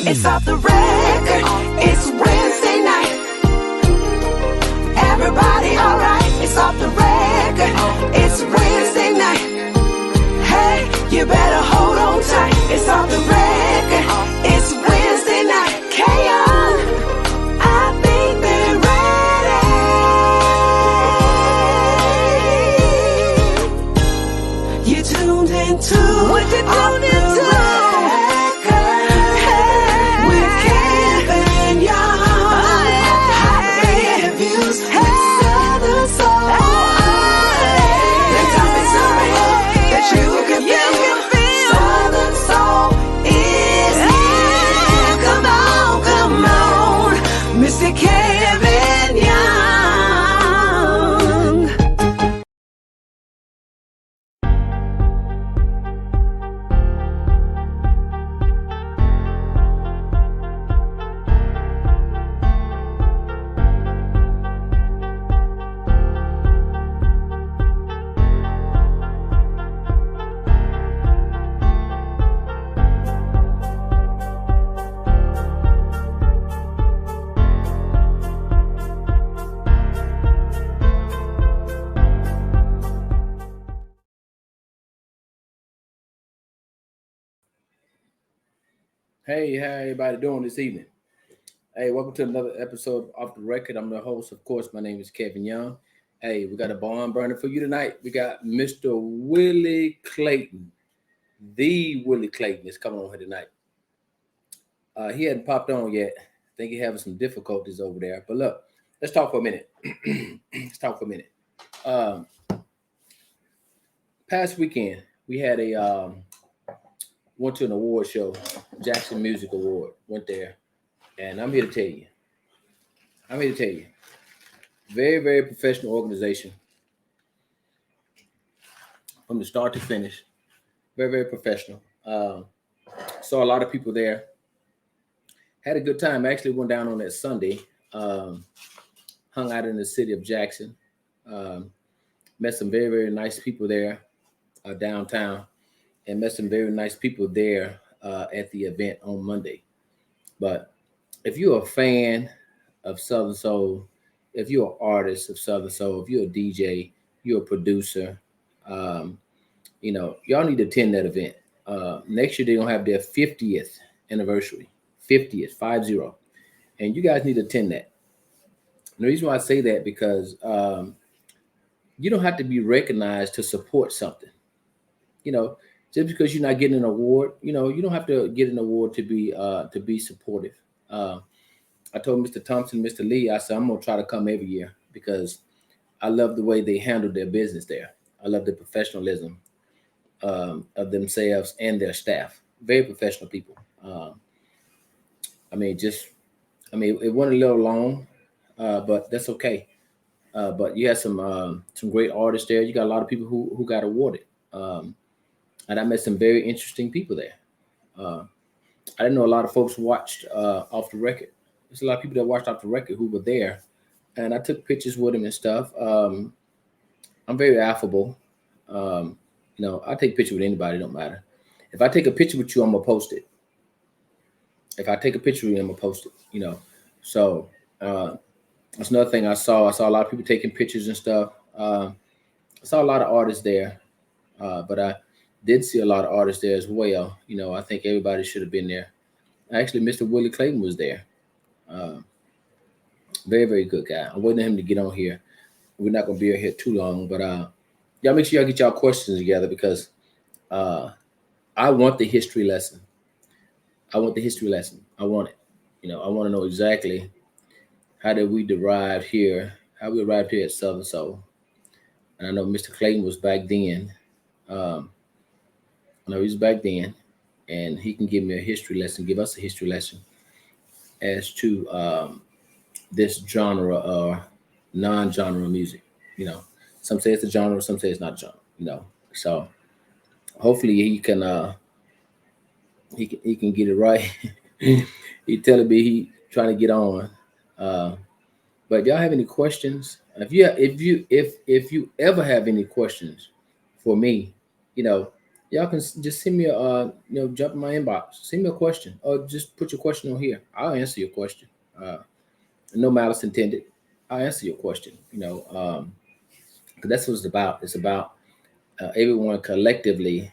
It's off the record. It's Wednesday night. Everybody alright? It's off the record. It's Wednesday night. Hey, you better hold on tight. It's off the record. It's Wednesday night. K.O. I think they're ready. You tuned into what you tuned into. Hey, how everybody doing this evening? Hey, welcome to another episode of the record. I'm the host, of course. My name is Kevin Young. Hey, we got a barn burner for you tonight. We got Mr. Willie Clayton. The Willie Clayton is coming on here tonight. He hadn't popped on yet. I think he's having some difficulties over there. But look, let's talk for a minute. Past weekend, we had went to an award show, Jackson Music Award, went there. And I'm here to tell you, very, very professional organization from the start to finish. Very, very professional. Saw a lot of people there. Had a good time. Actually went down on that Sunday. Hung out in the city of Jackson. Met some very, very nice people there downtown. And met some very nice people there at the event on Monday. But if you're a fan of Southern Soul, if you're an artist of Southern Soul, if you're a DJ, you're a producer, y'all need to attend that event. Next year, they're going to have their 50th anniversary, 50th, 50. And you guys need to attend that. And the reason why I say that because you don't have to be recognized to support something. Just because you're not getting an award, you don't have to get an award to be supportive. I told Mr. Thompson, Mr. Lee, I said, I'm going to try to come every year because I love the way they handle their business there. I love the professionalism of themselves and their staff. Very professional people. It went a little long, but that's okay. But you had some great artists there. You got a lot of people who got awarded. And I met some very interesting people there. I didn't know a lot of folks watched Off the Record. There's a lot of people that watched Off the Record who were there. And I took pictures with them and stuff. I'm very affable. I take pictures with anybody, don't matter. If I take a picture with you, I'm going to post it. So that's another thing I saw. I saw a lot of people taking pictures and stuff. I saw a lot of artists there. But I did see a lot of artists there as well. I think everybody should have been there. Actually, Mr. Willie Clayton was there. Very, very good guy. I'm waiting for him to get on here. We're not going to be here too long, but y'all make sure y'all get y'all questions together because I want the history lesson. I want it. I want to know exactly how did we arrive here at Southern Soul. And I know Mr. Clayton was back then. He's back then, and he can give us a history lesson as to this genre or non-genre music. Some say it's a genre, some say it's not a genre. So hopefully he can get it right. He telling me he trying to get on. But if y'all have any questions, if you ever have any questions for me, Y'all can just send me a, jump in my inbox. Send me a question, or just put your question on here. I'll answer your question. Uh, no malice intended. I'll answer your question. Because that's what it's about. It's about everyone collectively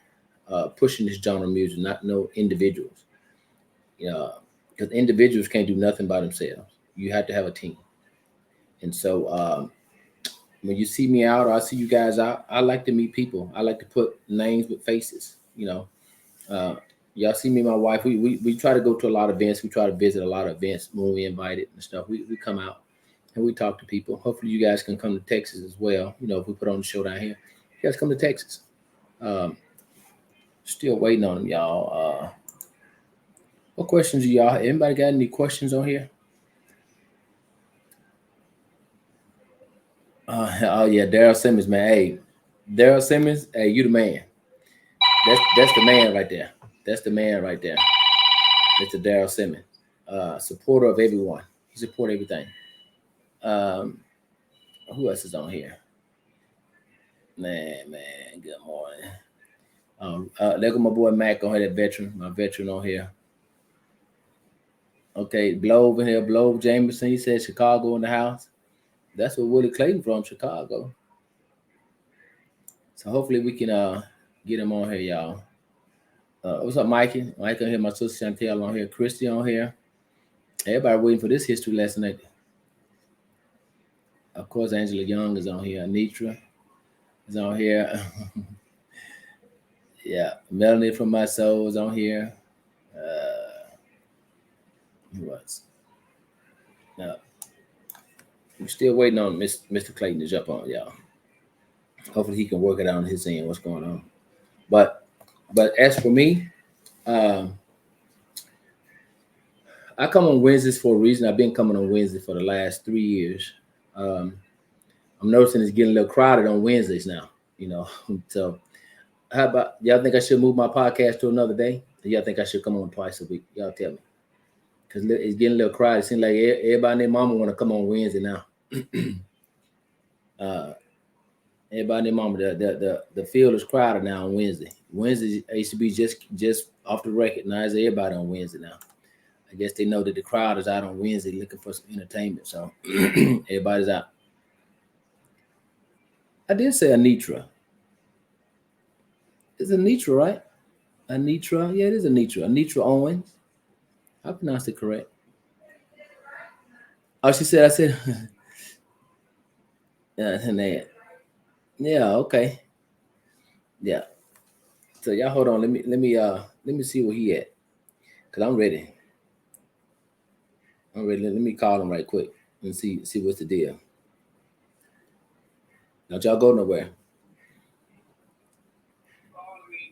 pushing this genre of music, not no individuals. Because individuals can't do nothing by themselves. You have to have a team. And so when you see me out or I see you guys out, I like to meet people. I like to put names with faces. Uh, y'all see me and my wife. We try to go to a lot of events. We try to visit a lot of events when we invited and stuff. We come out and we talk to people. Hopefully you guys can come to Texas as well. If we put on the show down here, you guys come to Texas. Still waiting on them, y'all. What questions do y'all? Anybody got any questions on here? Oh yeah, Daryl Simmons, man. Hey, Daryl Simmons, hey, you the man. That's the man right there. That's the man right there. Mr. Daryl Simmons, supporter of everyone. He support everything. Who else is on here? Man, good morning. There go my boy Mac on here, that veteran, my veteran on here. Okay, Blow over here, Blow Jameson. He said Chicago in the house. That's where Willie Clayton from, Chicago. So hopefully we can get him on here, y'all. What's up, Mikey? Mike on here, my sister Chantel on here, Christy on here. Everybody waiting for this history lesson. Of course, Angela Young is on here. Anitra is on here. Yeah, Melanie from My Soul is on here. Who else? No. We're still waiting on Mr. Clayton to jump on, y'all. Hopefully he can work it out on his end, what's going on. But as for me, I come on Wednesdays for a reason. I've been coming on Wednesday for the last 3 years. I'm noticing it's getting a little crowded on Wednesdays now, So how about y'all think I should move my podcast to another day? Or y'all think I should come on twice a week? Y'all tell me. Because it's getting a little crowded. It seems like everybody and their mama want to come on Wednesday now. Everybody and their mama, the field is crowded now on Wednesday. Wednesday used to be just off the record. Now it's everybody on Wednesday now. I guess they know that the crowd is out on Wednesday looking for some entertainment. So everybody's out. I did say Anitra. It's Anitra, right? Anitra. Yeah, it is Anitra. Anitra Owens. I pronounced it correct. Oh, she said, I said, yeah, okay. Yeah. So y'all hold on. Let me see where he at. Cause I'm ready. Let me call him right quick and see what's the deal. Don't y'all go nowhere.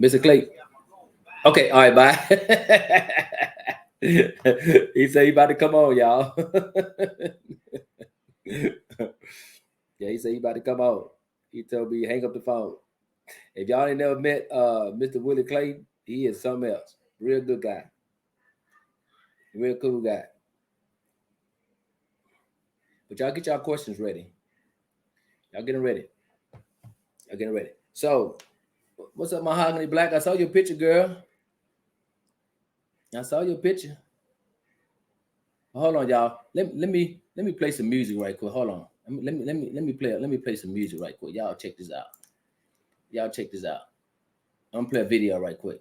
Mr. Clayton. Okay, all right, bye. He said he about to come on, y'all. Yeah, he said he about to come on. He told me hang up the phone. If y'all ain't never met Mr. Willie Clayton, he is something else. Real good guy. Real cool guy. But y'all get y'all questions ready. Y'all getting ready. So, what's up, Mahogany Black? I saw your picture, girl. I saw your picture. Hold on, y'all. Let me play some music right quick. Hold on. Let me play some music right quick. Y'all check this out. I'm gonna play a video right quick.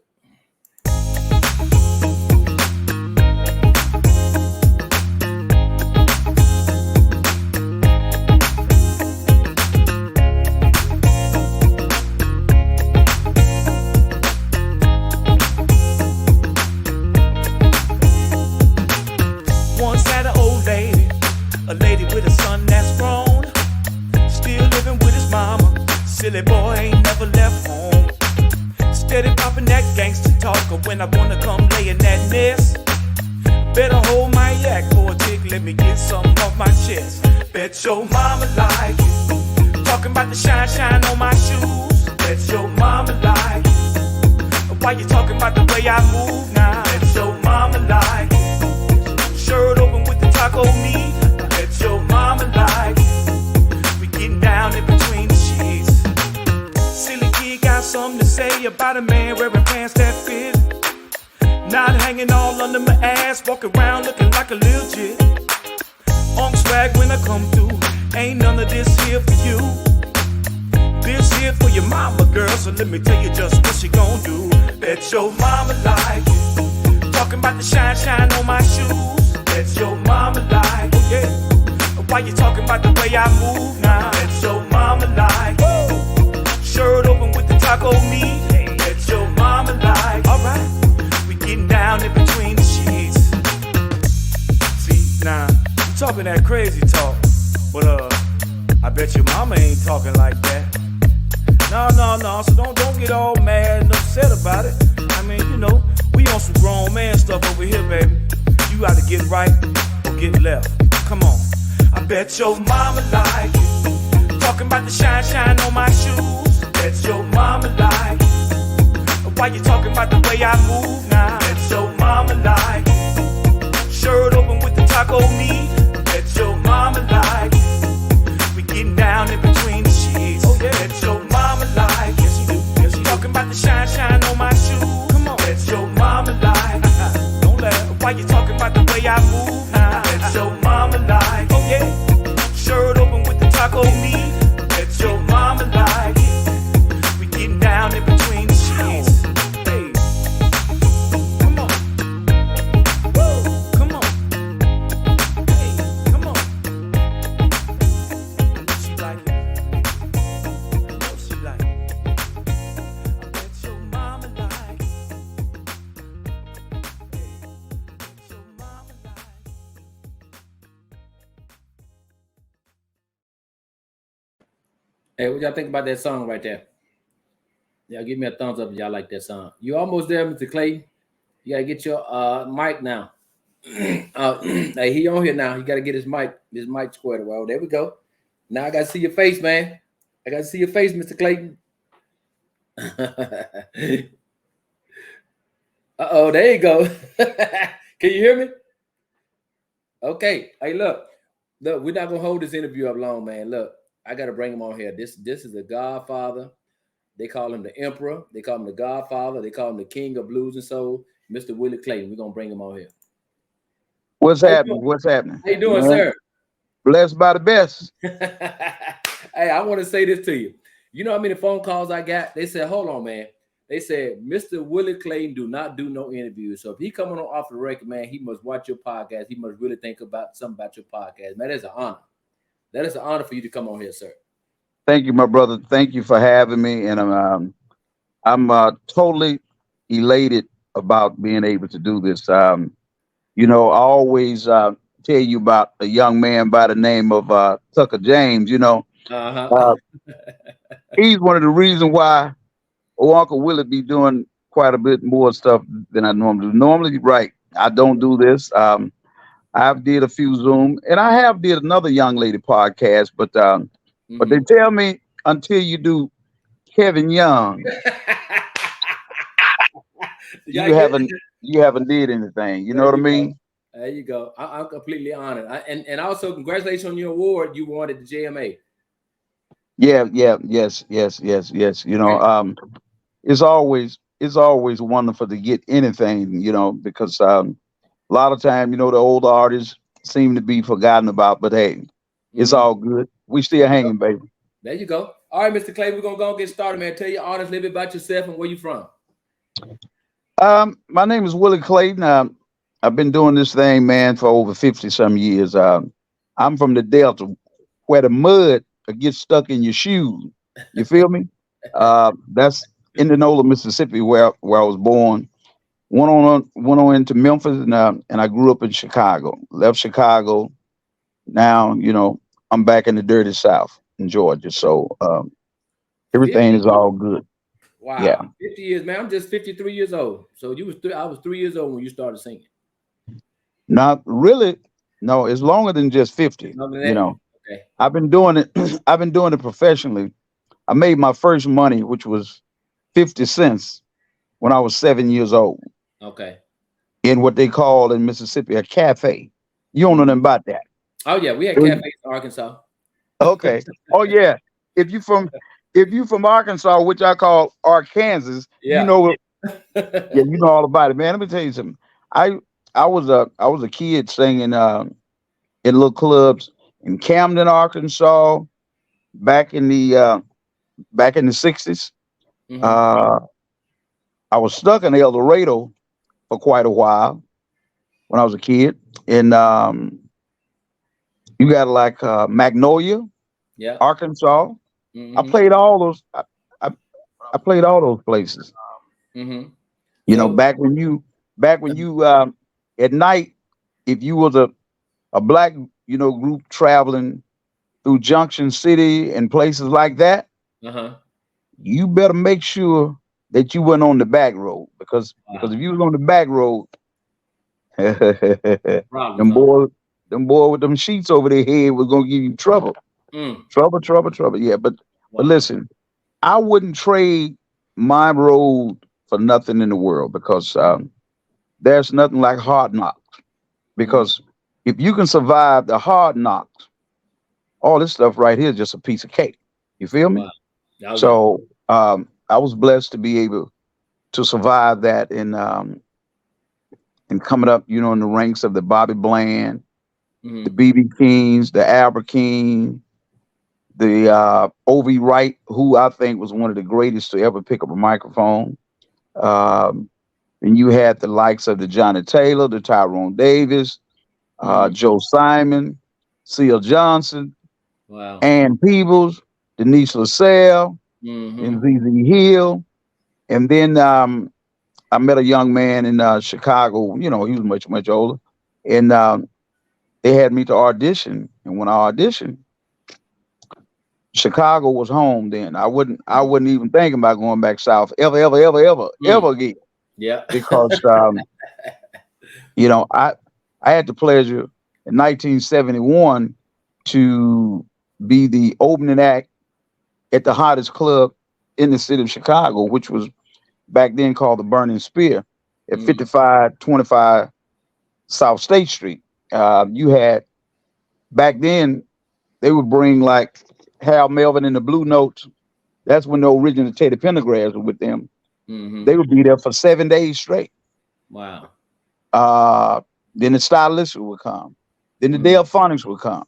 Silly boy ain't never left home. Steady popping that gangster talk, when I wanna come lay in that nest. Better hold my yak for a tick, let me get something off my chest. Bet your mama like it. Talking about the shine on my shoes. Bet your mama like it. Why you talking about the way I move now? Bet your mama like it. Shirt open with the taco meat. Bet your mama like it. We getting down in between the sheets. Silly kid got something to say about about a man wearing pants that fit, not hanging all under my ass, walking around looking like a little jit. On swag when I come through, ain't none of this here for you. This here for your mama, girl, so let me tell you just what she gon' do. Bet your mama like it. Talking about the shine on my shoes. Bet your mama like it, yeah. Why you talking about the way I move now? Bet your mama like it. Shirt open with the taco meat. Bet your mama like it. Alright, we getting down in between the sheets. See, now, you talking that crazy talk, but I bet your mama ain't talking like that. No, so don't get all mad and upset about it. I mean, you know, we on some grown man stuff over here, baby. You either get right or get left. Come on. I bet your mama like it. Talking about the shine on my shoes. Bet your mama like it. Why you talking about the way I move now? Bet your mama like it. Shirt open with the taco meat. Bet your mama like it. We getting down in between the sheets. Oh yeah. Bet your mama like it. Yes, you do. Yes, you talking about the shine on my shoes. Come on. Bet your mama like it. Don't laugh. Why you talking about the way I move now? Bet your mama like it. Oh yeah. Shirt open with the taco meat. Bet your mama like it. We getting down in between the sheets. Hey. Come on. Woo. Come on. Hey, come on. She like it. I know she like it. I bet your mama like it. Hey, bet your mama like it. Hey, what y'all think about that song right there? Y'all give me a thumbs up if y'all like that song. You almost there, Mr. Clayton. You gotta get your mic now. Hey, he on here now. You gotta get his mic squared away. Oh, there we go. Now I gotta see your face, man. I gotta see your face, Mr. Clayton. Uh-oh, there you go. Can you hear me? Okay. Hey, look, we're not gonna hold this interview up long, man. Look, I gotta bring him on here. This is the Godfather. They call him the Emperor. They call him the Godfather. They call him the King of Blues and Soul, Mr. Willie Clayton. We're gonna bring him on here. What's happening? What's happening? How you doing, Man, sir? blessed by the best. Hey, I want to say this to you. You know how many phone calls I got? They said, hold on, man. They said, Mr. Willie Clayton do not do no interviews. So if he coming on off the record, man, he must watch your podcast. He must really think about something about your podcast. Man, that's an honor. That is an honor for you to come on here, sir. Thank you, my brother. Thank you for having me, and I'm totally elated about being able to do this. You know, I always tell you about a young man by the name of Tucker James. You know, he's one of the reasons why Uncle Willie be doing quite a bit more stuff than I normally do. Normally, right, I don't do this. I've did a few Zoom, and I have did another young lady podcast, but they tell me until you do Kevin Young, you haven't did anything. You know what I mean? There you go. I'm completely honored. And also congratulations on your award you won at the JMA. Yes. You know, it's always wonderful to get anything, you know, because a lot of time, you know, the older artists seem to be forgotten about, but hey, it's all good. We still hanging, baby. There you go. All right, Mr. Clay, we're gonna go get started, man. Tell your audience a little bit about yourself and where you from. My name is Willie Clayton. I've been doing this thing, man, for over 50 some years. I'm from the Delta, where the mud gets stuck in your shoes. You feel me? That's Indianola, Mississippi, where I was born. Went on into Memphis, and I grew up in Chicago. Left Chicago. Now, you know, I'm back in the dirty South in Georgia. So everything is all good. Wow. Yeah. 50 years, man. I'm just 53 years old. So I was 3 years old when you started singing. Not really. No, it's longer than just 50. You know, okay. I've been doing it. I've been doing it professionally. I made my first money, which was 50 cents, when I was 7 years old. Okay. In what they call in Mississippi a cafe. You don't know nothing about that. Oh yeah, we had cafes in Arkansas. Okay. Oh yeah. If you from if you from Arkansas, which I call Arkansas, you Yeah. know, yeah, you know all about it, man. Let me tell you something. I I was a kid singing in little clubs in Camden, Arkansas, back in the uh, back in the '60s. Hmm. Uh, I was stuck in El Dorado for quite a while when I was a kid, and you got like Magnolia, Yeah. Arkansas. I Hmm. played all those. I, I played all those places. Hmm. You know, So, back when you at night, if you was a black group traveling through Junction City and places like that, uh-huh. you better make sure that you went on the back road because Wow. if you was on the back road, Problems, them huh? boy with them sheets over their head was gonna give you trouble, Mm. trouble, trouble, trouble. Yeah, but Wow. listen, I wouldn't trade my road for nothing in the world because there's nothing like hard knocks. Mm. Because if you can survive the hard knocks, all this stuff right here is just a piece of cake. You feel me? Wow. Oh yeah. So I was blessed to be able to survive that and coming up, in the ranks of the Bobby Bland, the Hmm. BB Kings, the Albert King, the Ovi Wright, who I think was one of the greatest to ever pick up a microphone. Um, and you had the likes of the Johnny Taylor, the Tyrone Davis, Hmm. Joe Simon, Seal Johnson, Wow. Ann Peebles, Denise LaSalle, and Hmm. ZZ Hill. And then I met a young man in Chicago. He was much, much older. And they had me to audition. And when I auditioned, Chicago was home then. I wouldn't even think about going back south ever, ever, ever, ever, Mm. ever again. Yeah. Because you know, I I had the pleasure in 1971 to be the opening act at the hottest club in the city of Chicago, which was back then called the Burning Spear at Mm. 5525 South State Street. You had back then they would bring like Hal Melvin and the Blue Notes. That's when the original Teddy Pendergrass were with them. Hmm. They would be there for 7 days straight. Wow. Uh, then the stylists would come. Then the Hmm. Delphonics would come.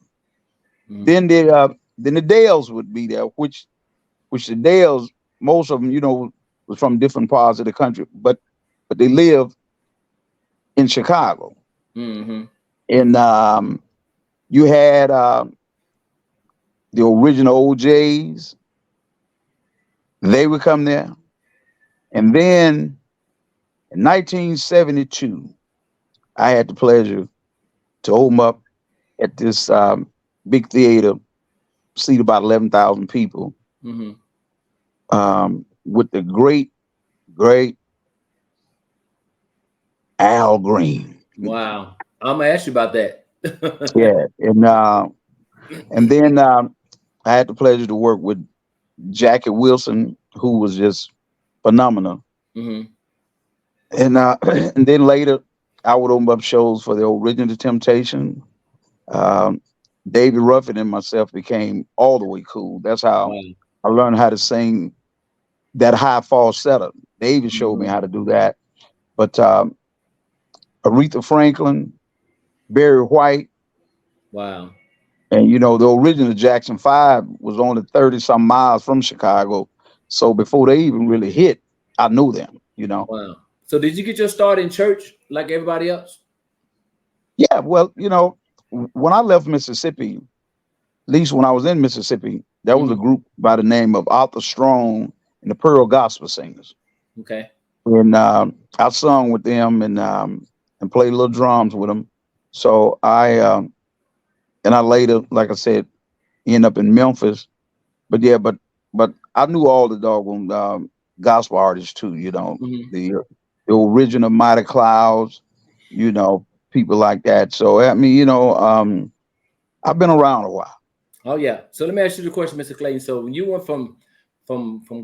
Hmm. Then the Dales would be there, which the Dales, most of them, was from different parts of the country, but they live in Chicago. Hmm. And you had the original OJs, they would come there. And then in 1972, I had the pleasure to open up at this big theater, seat about 11,000 people, Hmm. with the great, great Al Green. Wow. I'm gonna ask you about that. Yeah. And then I had the pleasure to work with Jackie Wilson, who was just phenomenal. Hmm. And and then later, I would open up shows for the original Temptation. Um, David Ruffin and myself became all the way cool. That's how Wow. I learned how to sing that high falsetto. David showed me Hmm. how to do that. But Aretha Franklin, Barry White, Wow. and the original Jackson 5 was only 30 some miles from Chicago. So before they even really hit, I knew them. Wow. So did you get your start in church like everybody else? Yeah, well, when I left Mississippi, at least when I was in Mississippi, there was a Hmm. group by the name of Arthur Strong and the Pearl Gospel Singers. Okay. And I sung with them and played little drums with them. So and I later, like I said, end up in Memphis. But yeah, but I knew all the doggone gospel artists too. Hmm. The original Mighty Clouds, people like that. So I mean, I've been around a while. Oh yeah. So let me ask you the question, Mr. Clayton. So when you went from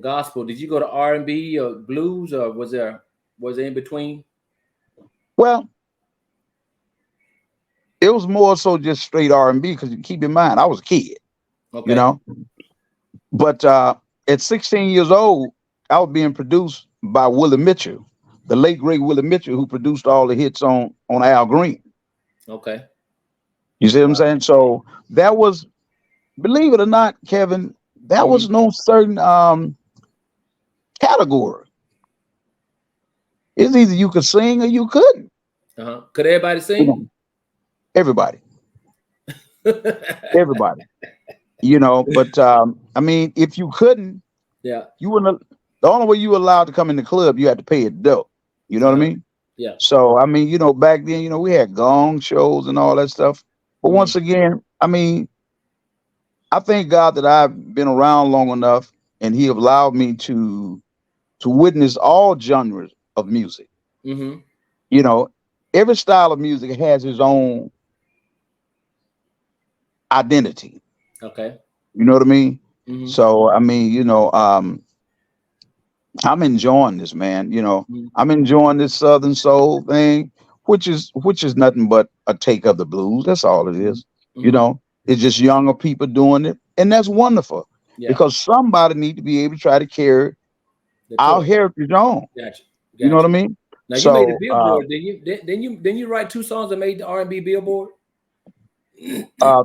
gospel, did you go to R&B or blues, or was there in between? Well, it was more so just straight R&B because keep in mind I was a kid, you Okay. know. But at 16 years old, I was being produced by Willie Mitchell, the late great Willie Mitchell, who produced all the hits on Al Green. Okay. You see what I'm Wow. saying? So that was, believe it or not, Kevin, that Mm-hmm. was no certain category. It's either you could sing or you couldn't. Uh-huh. Could everybody You sing? know, everybody, everybody. You know, but I mean, if you couldn't, Yeah. you wouldn't. The only way you were allowed to come in the club, you had to pay a dough. You know what I Uh-huh. mean? Yeah. So I mean, back then, we had gong shows and all that stuff. But Mm-hmm. once again, I mean, I thank God that I've been around long enough, and He allowed me to witness all genres of music. Mm-hmm. You know, every style of music has its own identity. Okay. You know what I mean? Mm-hmm. So I mean, I'm enjoying this, man. Mm-hmm. I'm enjoying this Southern soul thing, which is nothing but a take of the blues. That's all it is. You Mm-hmm. know, it's just younger people doing it, and that's wonderful Yeah. because somebody need to be able to try to carry The our tour. heritage on. Gotcha. You know what I Gotcha. mean? Now you made a So, Billboard, did you? Then you write 2 songs that made the R&B Billboard?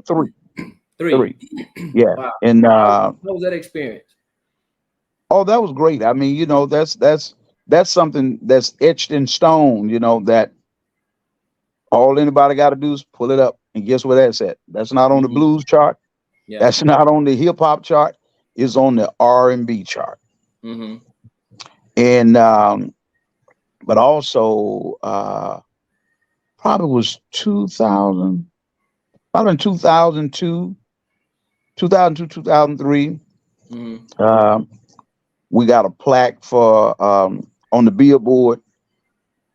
three, 3. three, yeah, Wow. and How was that experience? oh, that was great. I mean, that's something that's etched in stone. That all anybody got to do is pull it up, and guess where that's at? That's not on the Mm-hmm. blues chart. Yeah. That's not on the hip hop chart. It's on the R&B chart. Mm-hmm. And but also probably was 2000, probably in 2002, 2003. Mm-hmm. We got a plaque for on the Billboard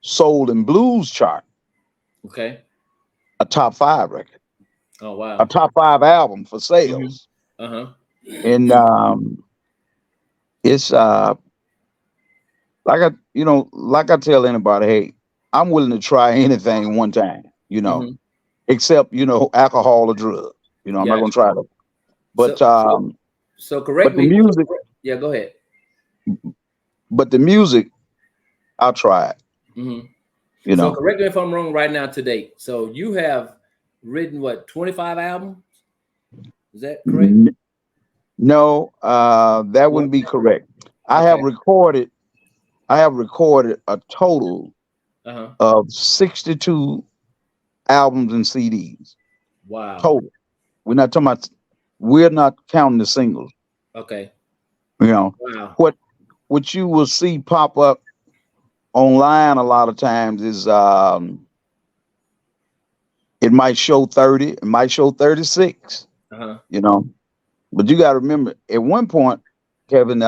Soul and Blues chart, Okay. a top 5 record, Oh a wow. top 5 album for Mm-hmm. sales. Uh-huh. And it's like I tell anybody, hey, I'm willing to try anything one time, Mm-hmm. except, alcohol or drugs. I'm not gonna Gotcha. try to. So But so so correct but the me. music, Yeah, go ahead. but the music, I'll try it, Mm-hmm. you So know. correct me if I'm wrong right now to date. So you have written what, 25 albums? Is that correct? N- No, that What? wouldn't be correct. I have Okay. recorded, a total Uh-huh. of 62 albums and CDs Wow. total. We're not talking about, we're not counting the singles. Okay. You know Wow. what you will see pop up online a lot of times is it might show 30, it might show 36, Uh-huh. you know. But you gotta remember at one point, Kevin,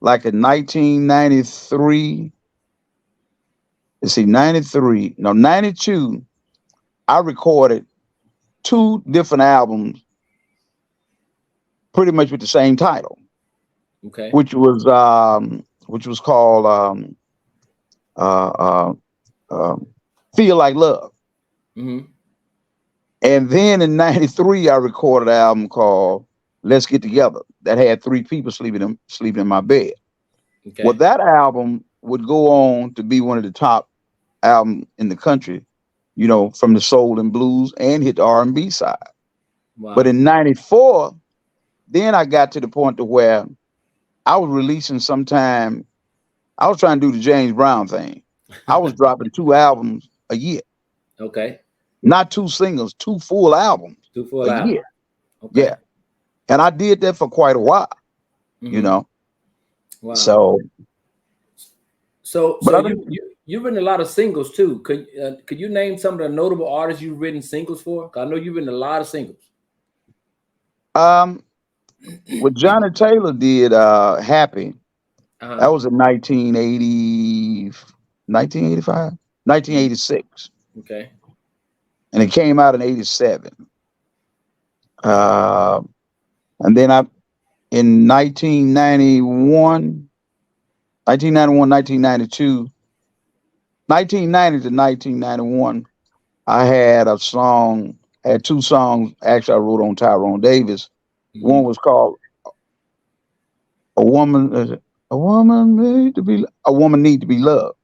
like in 1993, let's see, 93, no, 92, I recorded 2 different albums pretty much with the same title, Okay. which was called uh, uh, uh, Feel Like Love. Mm-hmm. And then in 93, I recorded an album called Let's Get Together that had 3 people sleeping in my bed. Well, Okay. that album would go on to be one of the top albums in the country, from the soul and blues and hit the R&B side. But Wow. in 94, then I got to the point to where I was releasing sometime, I was trying to do the James Brown thing. I was dropping 2 albums a year, Okay. not 2 singles, 2 full albums 2 full a albums. year. Okay. Yeah. And I did that for quite a while, you Mm-hmm. know. Wow. So, So but so I you don't, you've written a lot of singles too. Could you name some of the notable artists you've written singles for? 'Cause I know you've written a lot of singles. um, what Johnny Taylor did, Happy, that Uh-huh. was in 1980, 1985, Mhm. 1986. Okay. And it came out in 87. Uh, and then in 1991, 1991, 1992, 1990 to 1991, I had 2 songs actually I wrote on Tyrone Davis. One Hmm. was called a woman, a woman a woman need to be loved.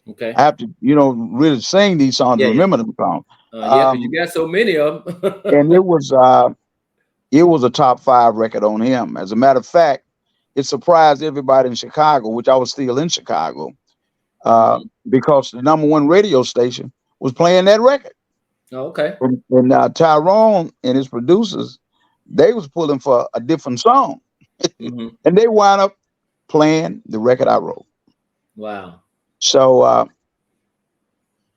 Okay. I have to, really sing these songs to Yeah, yeah. remember them songs. Yeah, because you got so many of them. And it was a top 5 record on him. As a matter of fact, it surprised everybody in Chicago, which I was still in Chicago, because the #1 radio station was playing that record. Oh, okay. And Tyrone and his producers, they was pulling for a different song, Hmm. and they wound up playing the record I wrote. Wow. So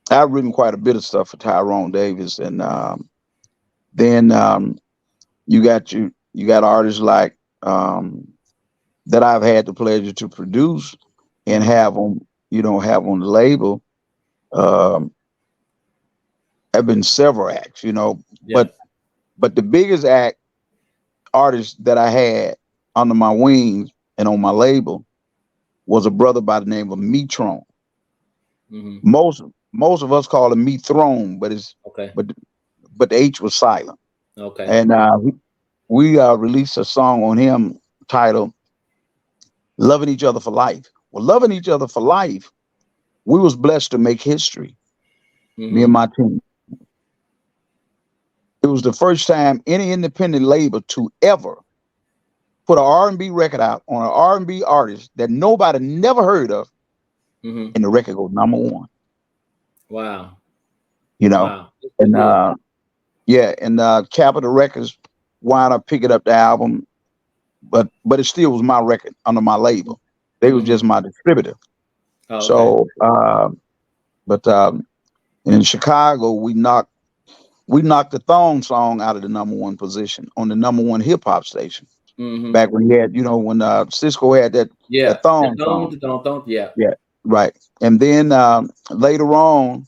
I've written quite a bit of stuff for Tyrone Davis, and then you got artists like that I've had the pleasure to produce and have on the label. Um, have been several acts, Yeah. but the biggest artist that I had under my wings and on my label was a brother by the name of Metron. Hmm. Most of us call him Methrone, but Okay. but the H was silent. Okay. And we released a song on him titled "Loving Each Other for Life." Well, "Loving Each Other for Life," we was blessed to make history. Me and my team. It was the first time any independent label to ever put an R&B record out on an R&B artist that nobody never heard of, Hmm. and the record goes #1. Wow. Wow. And Capitol Records wound up picking up the album, but it still was my record under my label. They was just my distributor. Oh, okay. So, but in Chicago, we knocked the Thong song out of the #1 position on the #1 hip hop station. Back when he had, when Cisco had that Thong song. Yeah. Yeah, right. And then later on,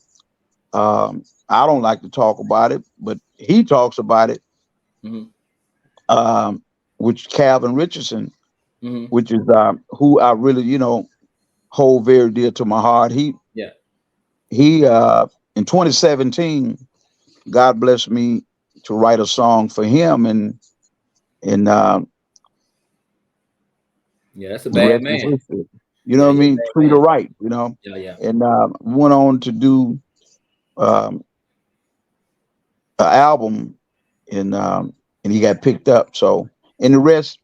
I don't like to talk about it, but he talks about it. Which Calvin Richardson, which is who I really, hold very dear to my heart. He in 2017, God blessed me to write a song for him, and that's a bad man. You know what I mean? Treat her right, Yeah. And went on to do an album, and he got picked up. So, and the rest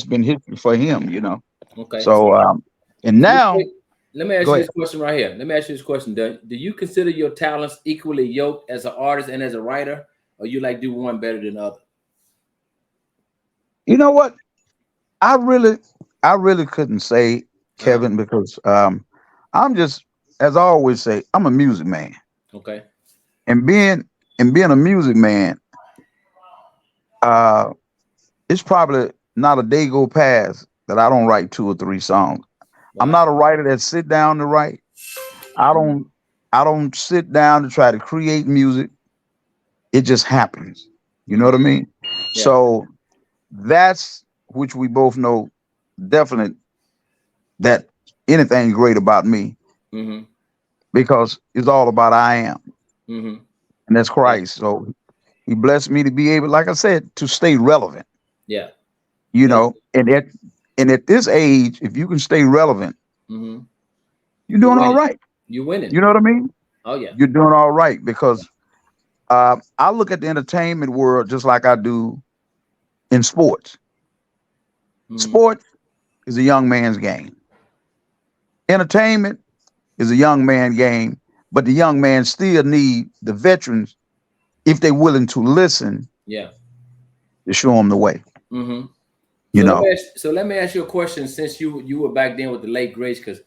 been history for him, Okay. So and now let me ask go you ahead. this question right here. Let me ask you this question. Do you consider your talents equally yoked as an artist and as a writer, or you like do one better than the other? You know what? I really couldn't say, Kevin, because I'm just, as I always say, I'm a music man. Okay. And being a music man, it's probably not a day go past that I don't write 2 or 3 songs. Wow. I'm not a writer that sit down to write. I don't sit down to try to create music. It just happens. You know what I mean? Yeah. So that's, which we both know definitely, that anything great about me, because it's all about I am. And that's Christ. So he blessed me to be able, like I said, to stay relevant. Yeah. And at this age, if you can stay relevant, you're doing all right. You're winning. You know what I mean? Oh yeah. You're doing all right, because I look at the entertainment world just like I do in sports. Sports is a young man's game. Entertainment is a young man's game, but the young man still need the veterans, if they're willing to listen, to show them the way. So let me ask you a question. Since you were back then with the late greats, because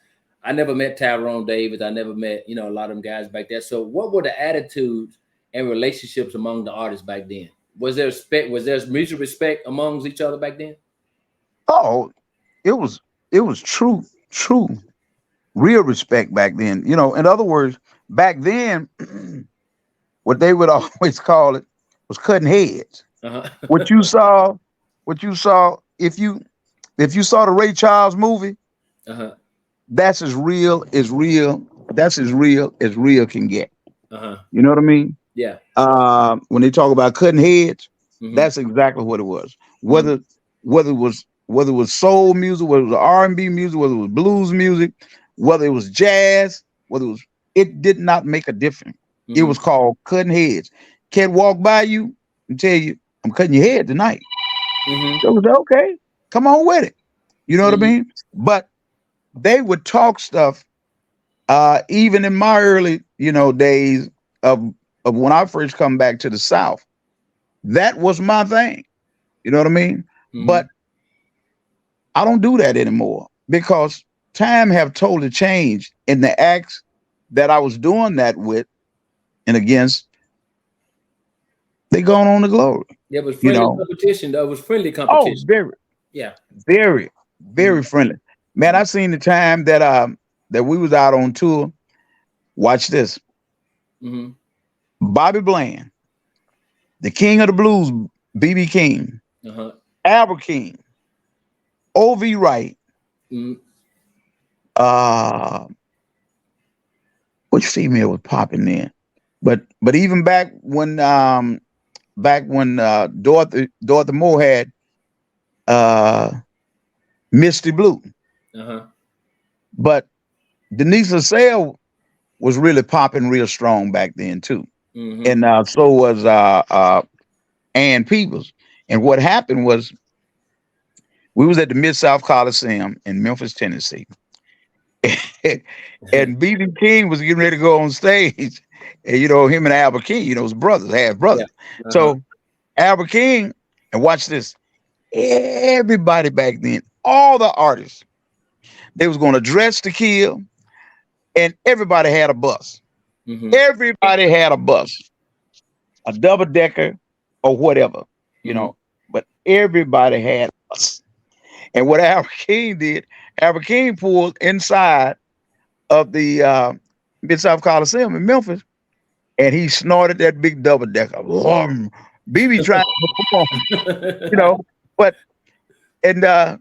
I never met Tyrone Davis, I never met a lot of them guys back there. So what were the attitudes and relationships among the artists back then? Was there respect? Was there mutual respect amongst each other back then? Oh, it was true, real respect back then. In other words, back then, what they would always call it was cutting heads. What you saw, if you saw the Ray Charles movie, that's as real as real. That's as real as real can get. You know what I mean? Yeah. When they talk about cutting heads, that's exactly what it was. Whether it was whether it was soul music, whether it was R&B music, whether it was blues music, whether it was jazz, it did not make a difference. It was called cutting heads. Can't walk by you and tell you, I'm cutting your head tonight. So it was okay, come on with it. You know what I mean? But they would talk stuff, even in my early, days of when I first come back to the South. That was my thing. You know what I mean? But I don't do that anymore because time have totally changed, in the acts that I was doing that with and against, they gone on to glory. Yeah, it was friendly competition. That was friendly Oh, competition. very, very friendly. Man, I seen the time that we was out on tour. Watch this. Bobby Bland, the king of the blues, B.B. King, Albert King, O.V. Wright, which female was popping then? But even back when Dorothy Moore had Misty Blue. But Denise LaSalle was really popping real strong back then too. And so was Ann Peebles. And what happened was, we was at the Mid-South Coliseum in Memphis, Tennessee. And B.B. King was getting ready to go on stage. And him and Albert King, his brothers, half brothers. So Albert King, and watch this, everybody back then, all the artists, they was going to dress to kill, and everybody had a bus. Everybody had a bus, a double-decker or whatever, but everybody had a bus. And what Albert King did, Albert King pulled inside of the Mid-South Coliseum in Memphis, and he snorted that big double-decker. BB trying to perform, but and our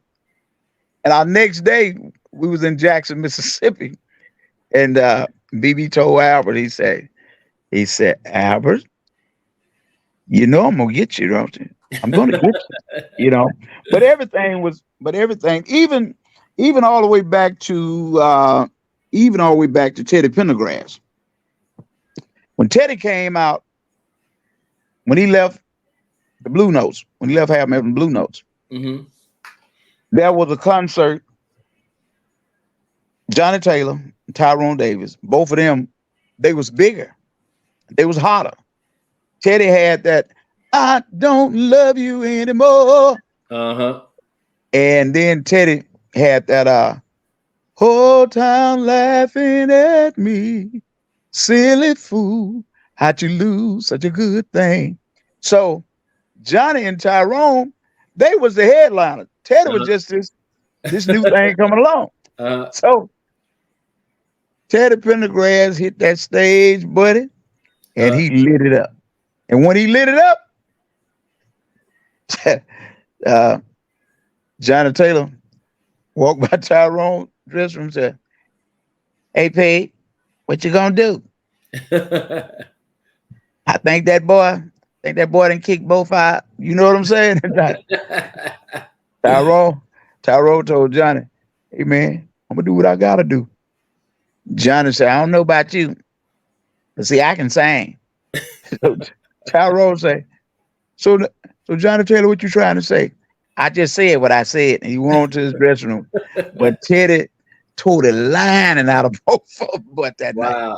next day we was in Jackson, Mississippi, and BB told Albert, he said, Albert, I'm gonna get you, don't you? I'm gonna get you, But everything, even all the way back to Teddy Pendergrass. When Teddy came out, when he left the Blue Notes, when he left Half Metal Blue Notes, there was a concert. Johnny Taylor and Tyrone Davis, both of them, they was bigger. They was hotter. Teddy had that, I don't love you anymore. And then Teddy had that, whole town laughing at me. Silly fool, how'd you lose such a good thing? So Johnny and Tyrone, they was the headliner. Teddy was just this new thing coming along. So Teddy Pendergrass hit that stage, buddy, and he lit it up. And when he lit it up, Johnny Taylor walked by Tyrone's dressing room and said, hey, Pete, what you gonna do? I think that boy didn't kick both out. You know what I'm saying? Tyrone told Johnny, hey man, I'm gonna do what I gotta do. Johnny said, I don't know about you, but see, I can sing. So Tyrone said, so Johnny Taylor, what you trying to say? I just said what I said. And he went on to his dressing room. But Teddy tore the lining out of both of them but that night.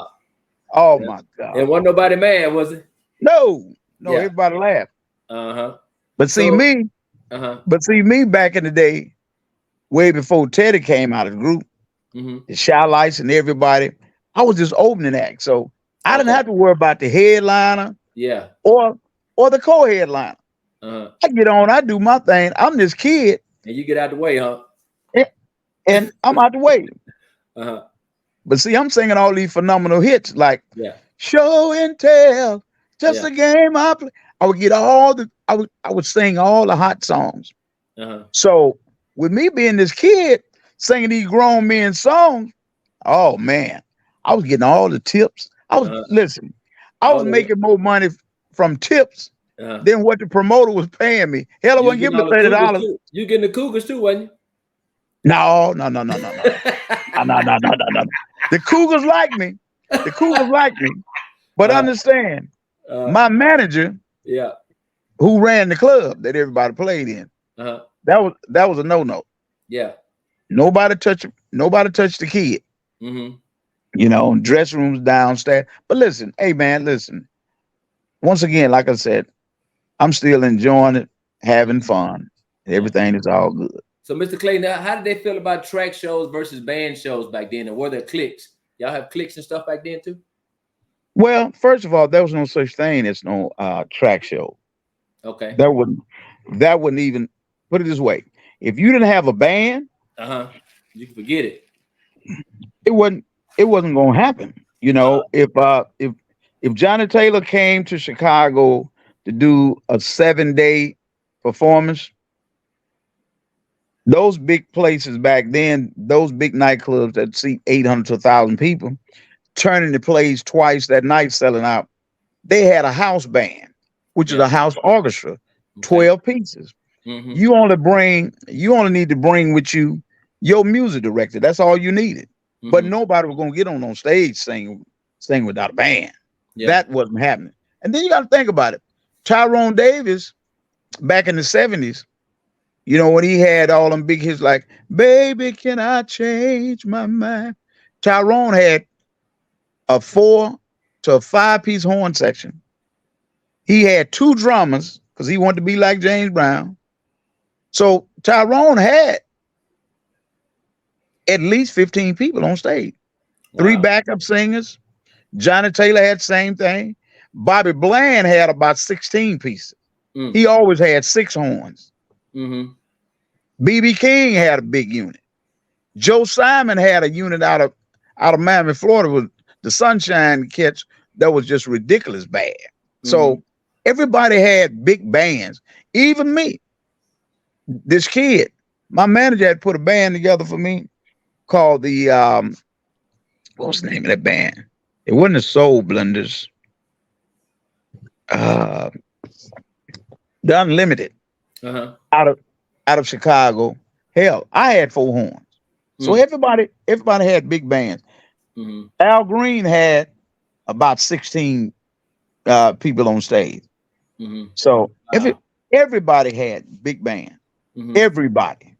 Oh my God. And wasn't nobody mad, was it? No, everybody laughed. But see me back in the day, way before Teddy came out of the group, the Shy Lights and everybody, I was just opening act. So I didn't have to worry about the headliner or the co-headliner. I get on, I do my thing. I'm this kid. And you get out the way, huh? And I'm out the way. But see, I'm singing all these phenomenal hits like Show and Tell, just a game I play. I would get I would sing all the hot songs. So with me being this kid singing these grown men songs, oh man, I was getting all the tips. I was making more money from tips than what the promoter was paying me. Hell, I You wouldn't give getting him all the the Cougars $30. too. You getting the Cougars too, wasn't No. you? No. The Cougars like me. The Cougars like me. But understand, my manager, Yeah. who ran the club that everybody played in, that was a no-no. Yeah. Nobody touched the kid. You know, dressing rooms downstairs. But listen, hey man, listen. Once again, like I said, I'm still enjoying it, having fun. Everything is all good. So, Mr. Clayton, how did they feel about track shows versus band shows back then? And were there cliques? Y'all have cliques and stuff back then too? Well, first of all, there was no such thing as no track show. Okay. That wouldn't even, put it this way. If you didn't have a band, you can forget it. It wasn't gonna happen. You know, if Johnny Taylor came to Chicago to do a 7-day performance, those big places back then, those big nightclubs that seat 800 to 1,000 people, turning the plays twice that night, selling out. They had a house band, which is a house orchestra, 12 pieces. You only need to bring with you your music director. That's all you needed. But nobody was gonna get on stage sing without a band. That wasn't happening. And then you got to think about it. Tyrone Davis, back in the 70s, you know, when he had all them big hits like "Baby, Can I Change My Mind," Tyrone had a 4 to 5-piece horn section. He had 2 drummers because he wanted to be like James Brown. So Tyrone had at least 15 people on stage. 3 backup singers. Johnny Taylor had the same thing. Bobby Bland had about 16 pieces. He always had 6 horns. B.B. King had a big unit. Joe Simon had a unit out of Miami, Florida, with the Sunshine Catch that was just ridiculous bad. So everybody had big bands. Even me. This kid, my manager had put a band together for me called the what was the name of that band? It wasn't the Soul Blenders. The Unlimited. Out of Chicago. Hell, I had 4 horns. So everybody had big bands. Al Green had about 16 people on stage. So everybody had big band. Everybody.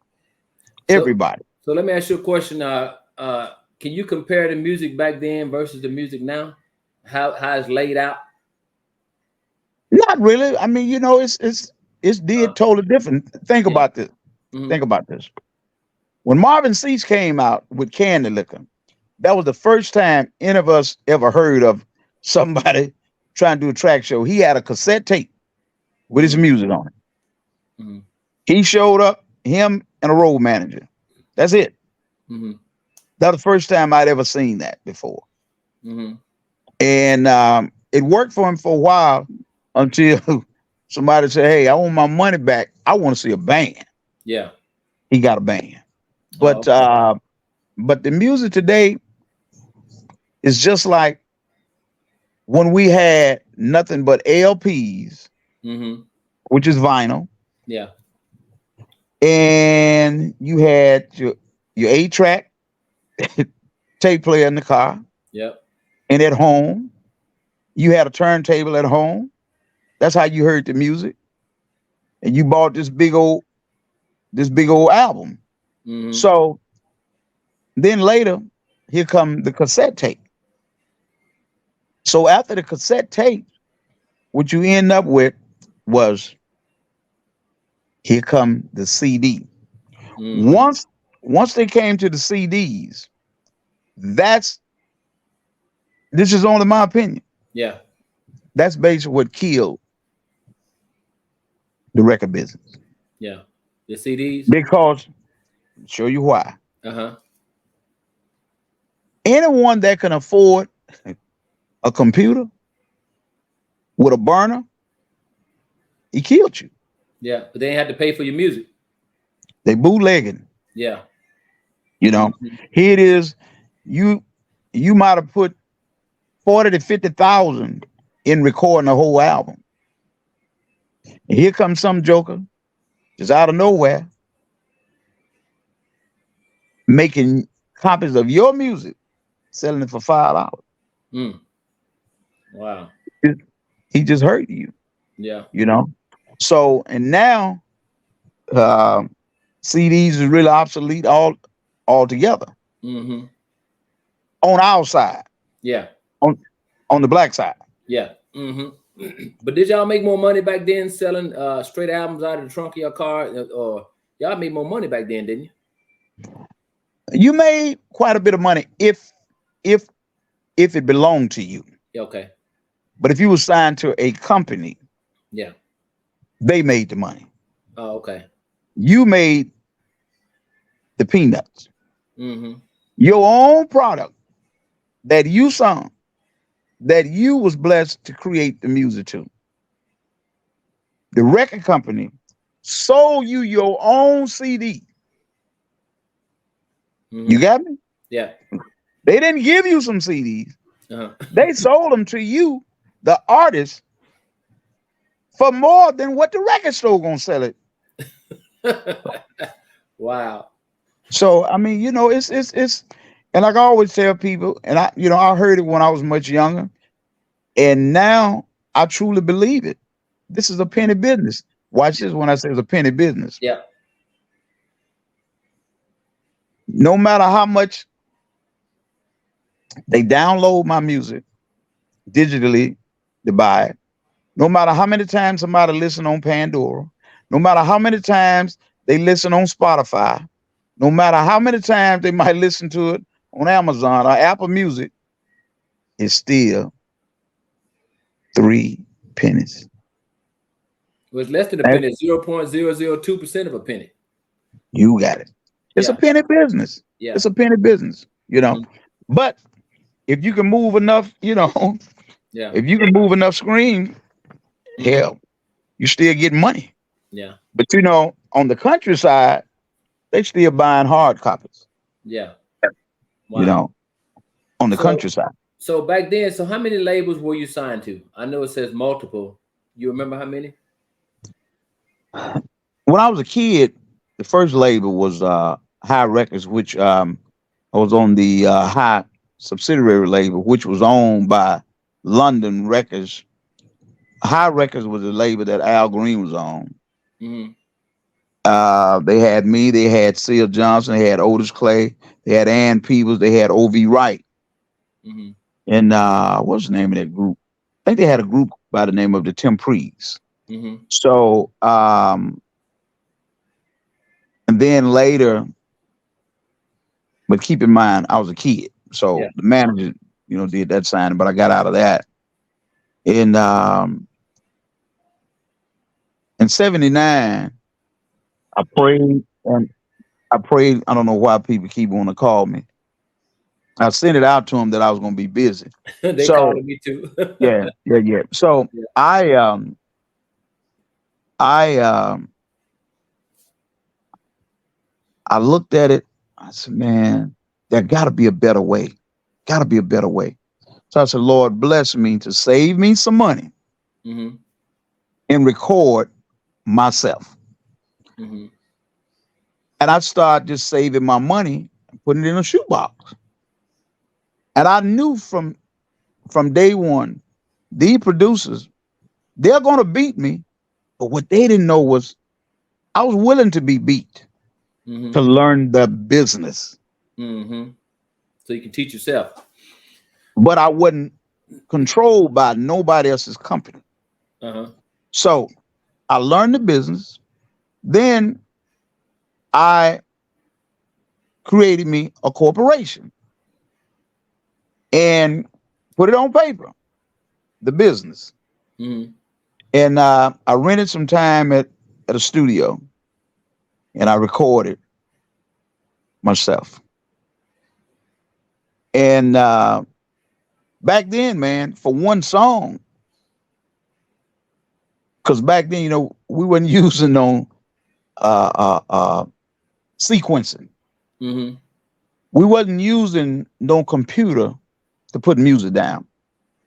So let me ask you a question. Can you compare the music back then versus the music now? How it's laid out? Not really. I mean, you know, it's totally different. Think about this. Think about this. When Marvin Cease came out with Candy Liquor, that was the first time any of us ever heard of somebody trying to do a track show. He had a cassette tape with his music on it. He showed up, him and a road manager. That's it. That was the first time I'd ever seen that before. And it worked for him for a while until somebody said, "Hey, I want my money back. I want to see a band." Yeah. He got a band. But but the music today is just like when we had nothing but LPs, which is vinyl. Yeah. And you had your 8-track tape player in the car. Yep. And at home, you had a turntable at home. That's how you heard the music. And you bought this big old album. So then later, here come the cassette tape. So after the cassette tape, what you end up with was, here come the CD. Once they came to the CDs, this is only my opinion. Yeah. That's basically what killed the record business. Yeah. The CDs? Because, I'll show you why. Uh-huh. Anyone that can afford a computer with a burner, he killed you. Yeah, but they had to pay for your music. They bootlegging. Yeah. You know, here it is. You might have put 40 to 50,000 in recording a whole album. And here comes some joker just out of nowhere making copies of your music, selling it for $5. Mm. Wow. He just hurt you, Yeah. you know. So and now uh, CDs is really obsolete altogether Mm-hmm. on our side, Yeah. on the black side. Yeah. Mm-hmm. But did y'all make more money back then selling straight albums out of the trunk of your car, or y'all made more money back then, didn't you? You made quite a bit of money if it belonged to you. Yeah, okay. But if you were signed to a company, Yeah. they made the money. Oh, okay. You made the peanuts. Mm-hmm. Your own product that you sung, that you was blessed to create the music to. The record company sold you your own CD. Mm-hmm. You got me? Yeah. They didn't give you some CDs. Uh-huh. They sold them to you, the artist, for more than what the record store gonna sell it. Wow. So I mean, you know, it's and like I always tell people, and I heard it when I was much younger, and now I truly believe it. This is a penny business. Watch this when I say it's a penny business. Yeah. No matter how much they download my music digitally to buy it, no matter how many times somebody listen on Pandora, no matter how many times they listen on Spotify, no matter how many times they might listen to it on Amazon or Apple Music, it's still 3 pennies. It was less than a penny, 0.002% of a penny. You got it. It's a penny business. Yeah. It's a penny business, you know. Mm-hmm. But if you can move enough, Yeah. if you can move enough screens, hell, you still get money. Yeah. But on the countryside, they still buying hard copies. Yeah. Wow. On the countryside. So back then, how many labels were you signed to? I know it says multiple. You remember how many? When I was a kid, the first label was High Records, which I was on the High subsidiary label, which was owned by London Records. High Records was the label that Al Green was on. Mm-hmm. They had me, they had Seal Johnson, they had Otis Clay, they had Ann Peebles, they had O.V. Wright. Mm-hmm. And what's the name of that group? I think they had a group by the name of the Temprees. Mm-hmm. So, and then later, but keep in mind, I was a kid. So the manager, did that signing, but I got out of that. In 79, I prayed. I don't know why people keep wanting to call me. I sent it out to them that I was going to be busy. They called me too. yeah. So I looked at it. I said, man, there got to be a better way. Got to be a better way. So I said, Lord, bless me to save me some money mm-hmm. and record myself. Mm-hmm. And I started just saving my money and putting it in a shoebox. And I knew from day one, these producers, they're going to beat me. But what they didn't know was I was willing to be beat to learn the business. Mm-hmm. So you can teach yourself. But I wasn't controlled by nobody else's company. Uh-huh. So I learned the business. Then I created me a corporation and put it on paper, the business. Mm-hmm. And I rented some time at a studio and I recorded myself. And back then, man, for one song, because back then, we weren't using no sequencing. Mm-hmm. We wasn't using no computer to put music down.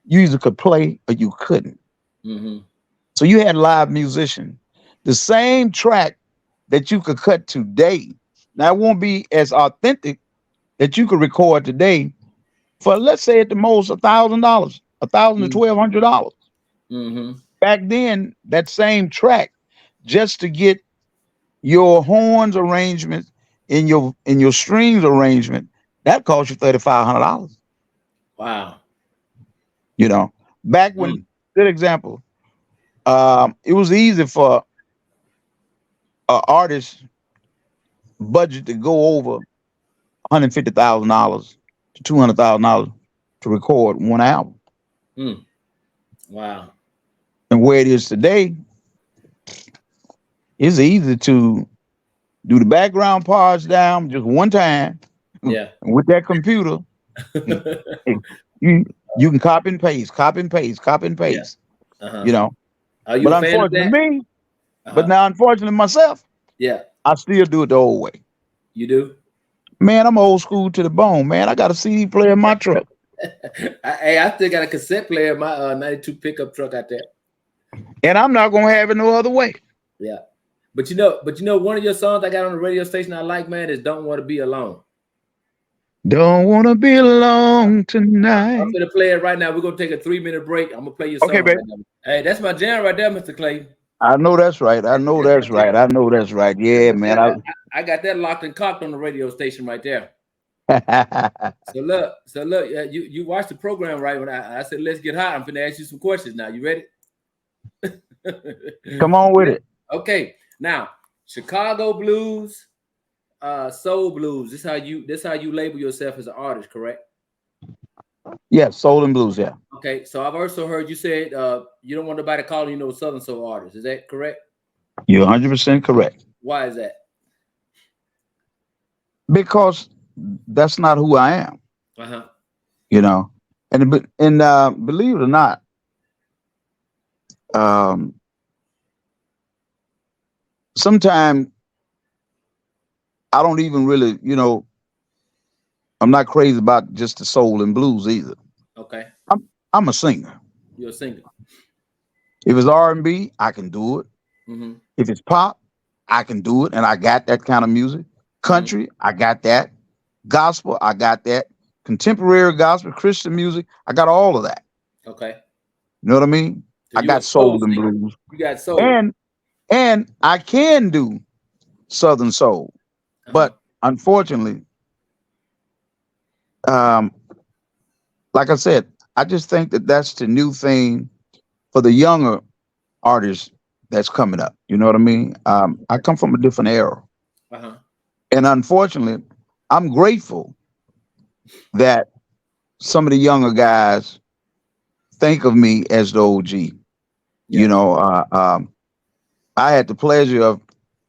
You either could play or you couldn't. Mm-hmm. So you had live musician. The same track that you could cut today. Now it won't be as authentic that you could record today for, let's say, at the most $1,000, $1,000 to $1,200. Mm-hmm. Back then, that same track, just to get your horns arrangement in your strings arrangement, that cost you $3,500. Wow. You know, back Mm. when, good example, it was easy for an artist budget to go over $150,000 to $200,000 to record one album. Mm. Wow. And where it is today, it's easy to do the background parts down just one time. Yeah. And with that computer, you you can copy and paste, copy and paste, copy and Yeah. paste. Uh-huh. You know, Are you but a fan of unfortunately that? me, but Uh-huh. now unfortunately myself, Yeah. I still do it the old way. You do? Man, I'm old school to the bone, man. I got a CD player in my truck. Hey, I still got a cassette player in my 92 pickup truck out there. And I'm not gonna have it no other way. Yeah. But you know, one of your songs I got on the radio station I like, man, is Don't Want to Be Alone. Don't wanna be alone I'm tonight. gonna play it right now. We're gonna take a 3-minute break. I'm gonna play your song. Okay, baby. Right now. Hey, that's my jam right there, Mr. Clayton. I know that's right. I know that's right. I know that's right. Yeah, man. I got that locked and cocked on the radio station right there. I So look, you watched the program right when I said let's get hot. I'm gonna ask you some questions now. You ready? Come on with it. Okay, now Chicago blues, soul blues. This how you label yourself as an artist, correct? Yeah, soul and blues. Yeah, Okay, so I've also heard you said you don't want nobody calling you no Southern soul artist. Is that correct? you're 100% correct. Why is that? Because that's not who I am. Uh-huh. You know, and believe it or not, sometimes I don't even really, I'm not crazy about just the soul and blues either. Okay. I'm a singer. You're a singer. If it's R&B, I can do it. Mm-hmm. If it's pop, I can do it, and I got that kind of music. Country, I got that. Gospel, I got that. Contemporary gospel, Christian music, I got all of that. Okay. You know what I mean? So I you got a soul soul and singer. blues, You got soul. and I can do Southern soul, but unfortunately, like I said, I just think that that's the new thing for the younger artists that's coming up. You know what I mean? I come from a different era, Uh-huh. and unfortunately, I'm grateful that some of the younger guys think of me as the OG. Yeah. You know, I had the pleasure of,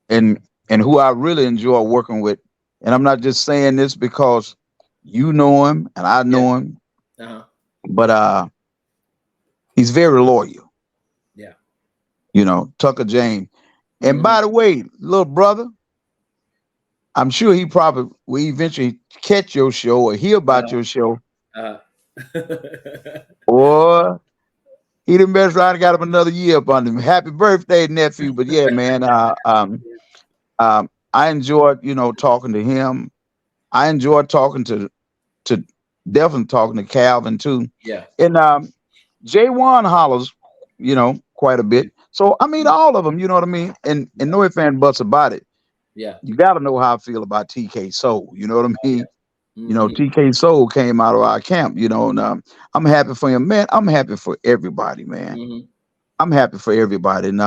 and who I really enjoy working with, and I'm not just saying this because you know him and I know him, Uh-huh. but he's very loyal. Yeah. You know, Tucker James. And by the way, little brother, I'm sure he probably will eventually catch your show or hear about your show. Uh-huh. Or he done messed around and got him another year up on him. Happy birthday, nephew. But yeah, man, I enjoyed, talking to him. I enjoyed talking to definitely talking to Calvin too. Yeah. And J1 hollers, quite a bit. So I mean all of them, you know what I mean? And no ifs and buts about it. Yeah. You gotta know how I feel about TK Soul, you know what I mean? Mm-hmm. TK Soul came out of our camp, and I'm happy for him, man. I'm happy for everybody, man. Mm-hmm. I'm happy for everybody. And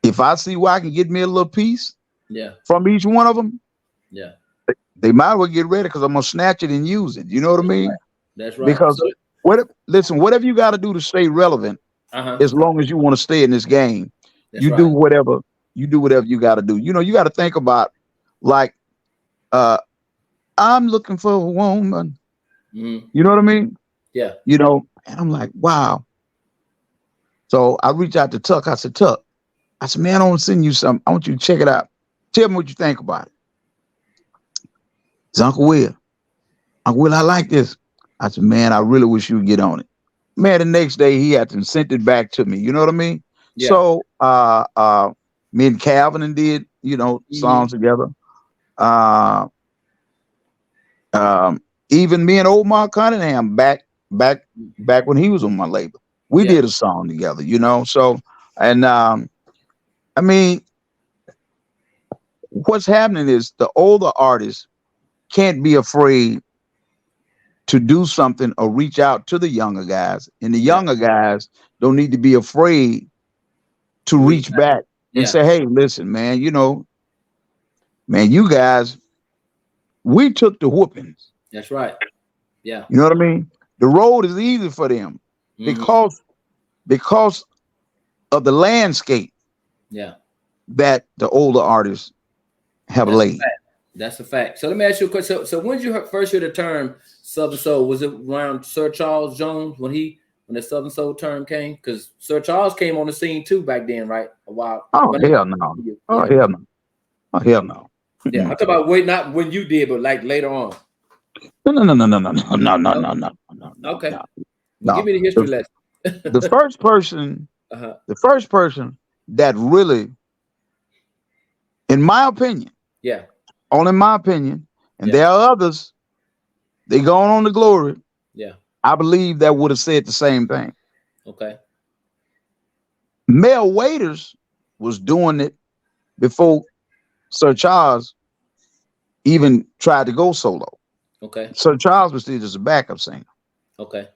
if I see where I can get me a little piece from each one of them, they might as well get ready because I'm gonna snatch it and use it. You know what I mean? That's right. Because whatever you got to do to stay relevant, as long as you want to stay in this game, do whatever you got to do. You got to think about like, I'm looking for a woman. Mm-hmm. You know what I mean? Yeah. And I'm like, wow. So I reached out to Tuck. I said, Tuck, man, I want to send you something. I want you to check it out. Tell me what you think about it. It's Uncle Will. Uncle Will, I like this. I said, man, I really wish you would get on it. Man, the next day he had to send it back to me. You know what I mean? Yeah. So me and Calvin and did, songs together. Uh Even me and Omar Cunningham back when he was on my label. We Yeah. did a song together, So and I mean, what's happening is the older artists can't be afraid to do something or reach out to the younger guys. And the younger guys don't need to be afraid to reach back and Yeah. say, hey, listen, man, man, you guys, we took the whoopings. That's right. Yeah. You know what I mean? The road is easy for them because of the landscape Yeah. that the older artists have laid. That's a fact. So let me ask you a question. So when did you first hear the term Southern Soul? Was it around Sir Charles Jones when the Southern Soul term came? Because Sir Charles came on the scene too back then, right? A while. Oh, hell no. Oh, hell no. Oh, hell no. Yeah, I'm talking about not when you did, but like later on. No. Okay. No. Give me the history lesson. The first person that really, in my opinion, only my opinion, and there are others, they going on to glory. Yeah. I believe that would have said the same thing. Okay. Mel Waiters was doing it before Sir Charles even tried to go solo. Okay. Sir Charles was still just a backup singer. Okay.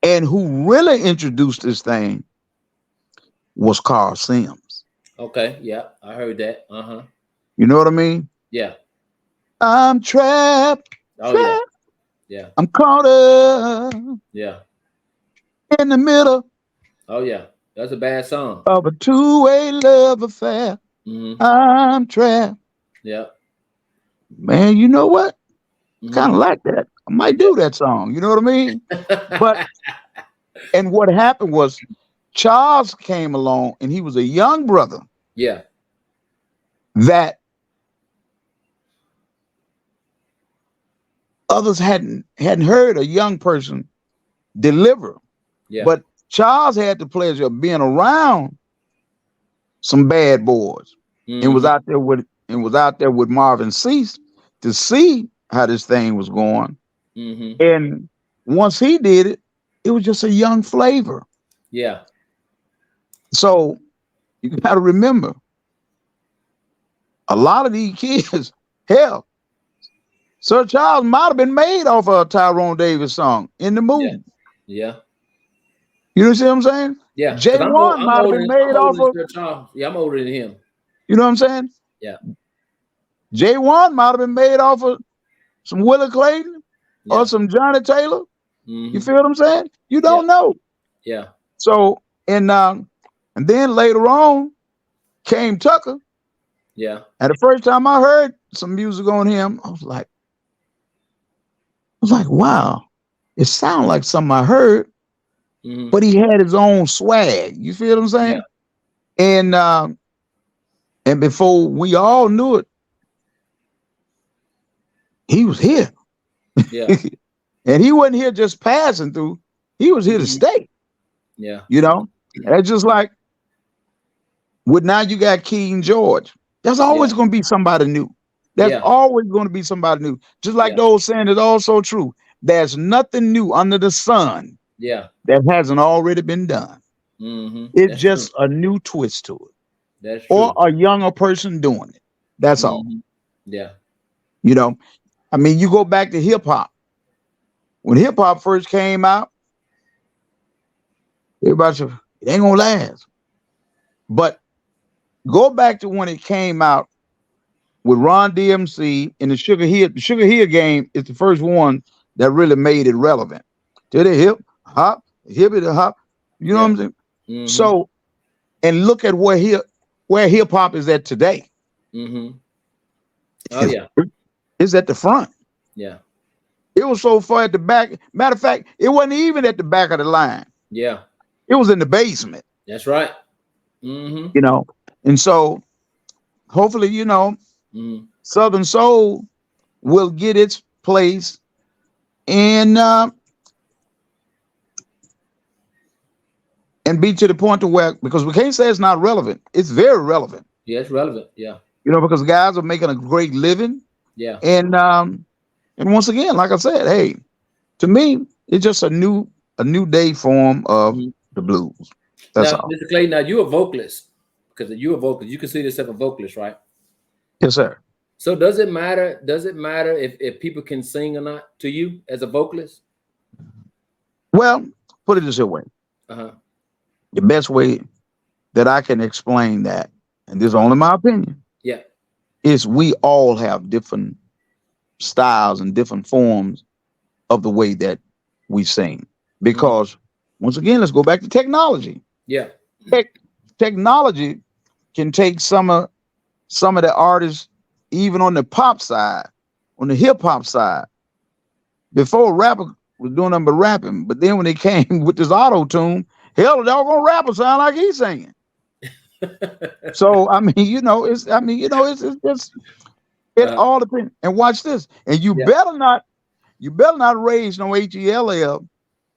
And who really introduced this thing was Carl Sims. Okay. Yeah, I heard that. You know what I mean? Yeah. I'm trapped. Oh trapped. Yeah. I'm caught up. Yeah. In the middle. Oh yeah. That's a bad song. Of a two-way love affair. I'm trapped. Yeah. Man, you know what? Kind of like that. I might do that song. You know what I mean? But and what happened was Charles came along and he was a young brother. Yeah. That others hadn't heard a young person deliver. Yeah. But Charles had the pleasure of being around some bad boys and was out there with Marvin Cease to see how this thing was going. And once he did it, it was just a young flavor. Yeah. So you got to remember, a lot of these kids, hell, Sir Charles might have been made off of a Tyrone Davis song, In the Mood. Yeah. You know what I'm saying? Yeah. J1 might have been made off of. Sir Charles. Yeah, I'm older than him. You know what I'm saying? Yeah. J1 might have been made off of some Willie Clayton or some Johnny Taylor. You feel what I'm saying? You don't know. Yeah. So and then later on came Tucker. Yeah. And the first time I heard some music on him, I was like, wow, it sounded like something I heard, but he had his own swag. You feel what I'm saying? Yeah. And before we all knew it, he was here. Yeah. And he wasn't here just passing through. He was here to stay. Yeah. You know? And just like with now you got King George. There's always going to be somebody new. There's always going to be somebody new. Just like the old saying is also true. There's nothing new under the sun that hasn't already been done. It's That's just true. a new twist to it. That's true. Or a younger person doing it. That's all. Yeah. You know, I mean, you go back to hip hop. When hip hop first came out, everybody said, it ain't gonna last. But go back to when it came out with Ron DMC and the Sugar Hill. The Sugar Hill Game is the first one that really made it relevant. To the hip hop, hippie to hop. You know what I'm saying? So, and look at where hip hop is at today. Oh yeah. It's at the front. Yeah. It was so far at the back. Matter of fact, it wasn't even at the back of the line. Yeah. It was in the basement. That's right. You know, and so hopefully, you know, Southern Soul will get its place in and be to the point to where, because we can't say it's not relevant. It's very relevant. Yeah, it's relevant. Yeah. Because guys are making a great living. Yeah. And once again, like I said, hey, to me, it's just a new day form of the blues. That's Now, all. Mr. Clayton, now you're a vocalist, because you're a vocalist. You consider yourself a vocalist, right? Yes, sir. So does it matter? Does it matter if people can sing or not to you as a vocalist? Well, put it this way. Uh-huh. The best way that I can explain that, and this is only my opinion, Yeah. is we all have different styles and different forms of the way that we sing. Because once again, let's go back to technology. Yeah. Technology can take some of the artists, even on the pop side, on the hip hop side. Before, rapper was doing nothing but rapping, but then when they came with this auto tune, hell, the doggone rapper sound like he's singing. So I mean, it all depends. And watch this. And you better not raise no HELL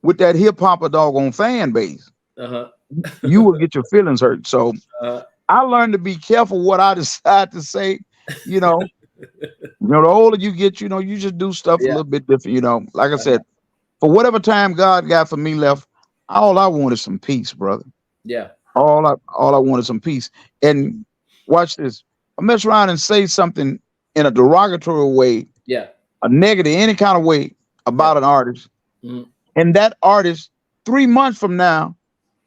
with that hip hop doggone fan base. You will get your feelings hurt. So I learned to be careful what I decide to say. The older you get, you just do stuff a little bit different. Like I said, for whatever time God got for me left, all I want is some peace, brother. Yeah. All I want is some peace. And watch this. I mess around and say something in a derogatory way, a negative, any kind of way about an artist. And that artist, 3 months from now,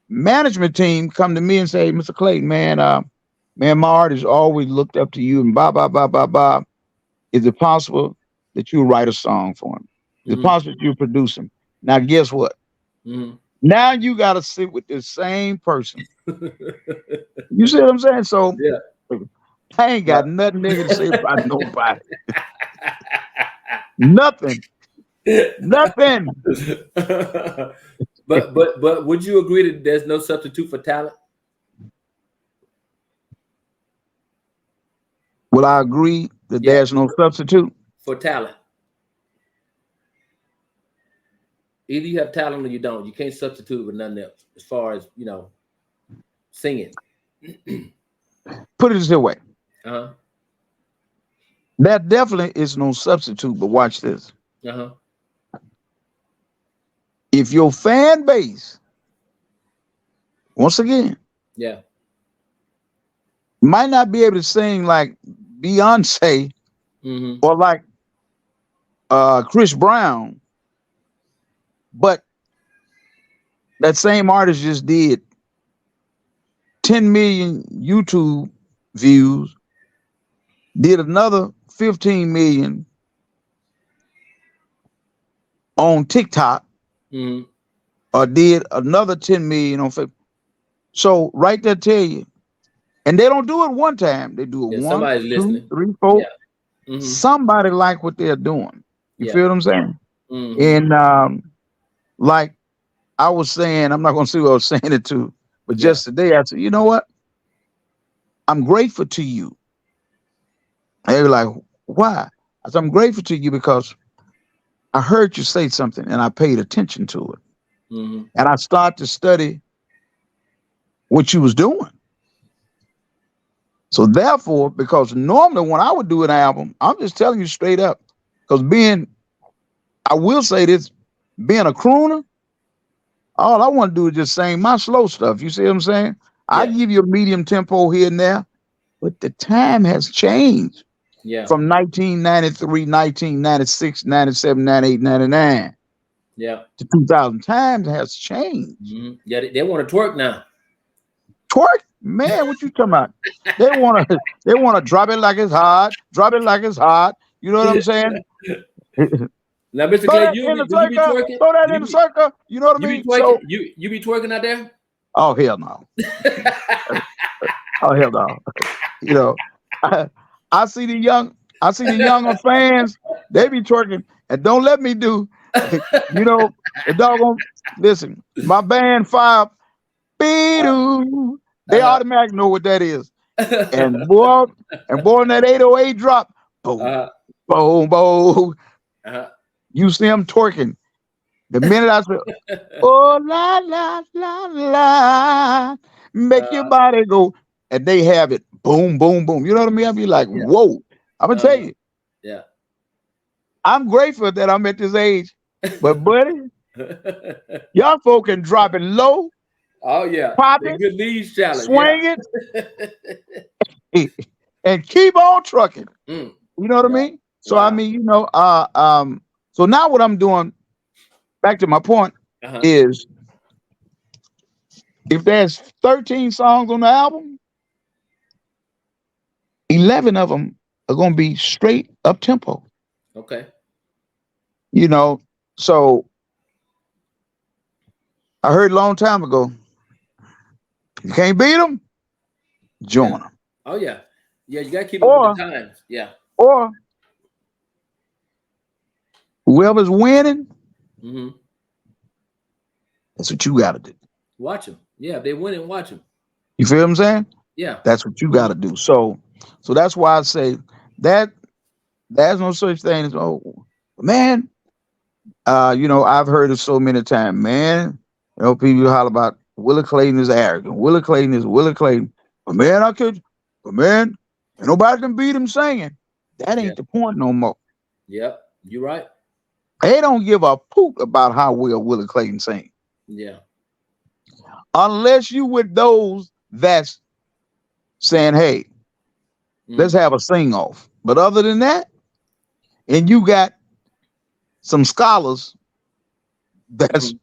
management team come to me and say, Mr. Clayton, man, my artist always looked up to you and blah, blah, blah, blah, blah. Is it possible that you write a song for him? Is it possible that you produce him? Now, guess what? Now you got to sit with this same person. You see what I'm saying? So I ain't got nothing negative to say about nobody. Nothing. But would you agree that there's no substitute for talent? Will I agree that there's no substitute for talent? Either you have talent or you don't. You can't substitute it with nothing else as far as, singing. Put it this way. That definitely is no substitute, but watch this. If your fan base, once again, might not be able to sing like Beyonce or like Chris Brown, but that same artist just did 10 million YouTube views, did another 15 million on TikTok, or did another 10 million on Facebook. So right there tell you, and they don't do it one time. They do it 1, 2, 3, 4. Somebody like what they're doing. You feel what I'm saying? And like I was saying, I'm not going to say what I was saying it to, but just today I said, you know what? I'm grateful to you. And they were like, why? I said, I'm grateful to you because I heard you say something and I paid attention to it. And I started to study what you was doing. So therefore, because normally when I would do an album, I'm just telling you straight up, because I will say this, being a crooner, all I want to do is just sing my slow stuff. You see what I'm saying? I give you a medium tempo here and there, but the time has changed from 1993, 1996, 97, 98, 99 to 2000. Time has changed. Yeah, they want to twerk now. Twerk? Man, what you talking about? They want to drop it like it's hot, drop it like it's hot. You know what I'm saying? Now, Mr. Clay, you be twerking? Throw that in the circle. You know what I mean? So, you be twerking out there? Oh, hell no. Oh, hell no. I see the younger fans, they be twerking, and don't let me do, the doggone, listen, my band 5, be-doo, they automatically know what that is. And boy, in that 808 drop, boom, boom, boom. You see them twerking. The minute I said, "Oh la la la la," make your Uh, body go, and they have it, boom, boom, boom. You know what I mean? I'll be like, yeah. "Whoa!" I'm gonna tell Uh, you, yeah. I'm grateful that I'm at this age, but buddy, y'all folk can drop it low, Oh yeah. pop The it, good knees challenge. Yeah. swing it, and keep on trucking. Mm, You know what I yeah. mean? So I Wow. mean, so now what I'm doing, back to my point, Uh-huh. is if there's 13 songs on the album, 11 of them are gonna be straight up tempo. Okay. You know, so I heard a long time ago, you can't beat them, Yeah. join them. Oh yeah. Yeah, you gotta keep up with the Or times. Yeah. or whoever's winning, Hmm. that's what you gotta do. Watch them. Yeah, if they win and watch them. You feel what I'm saying? Yeah. That's what you Hmm. gotta do. So that's why I say that there's no such thing as, oh man, I've heard it so many times, man. People holler about Willie Clayton is arrogant. Willie Clayton is Willie Clayton. But man, and nobody can beat him singing. That Yeah. ain't the point no more. Yep. You're right. They don't give a poot about how well Willie Clayton sing. Yeah. Unless you with those that's saying, hey, let's Mm. have a sing off. But other than that, and you got some scholars that's Hmm.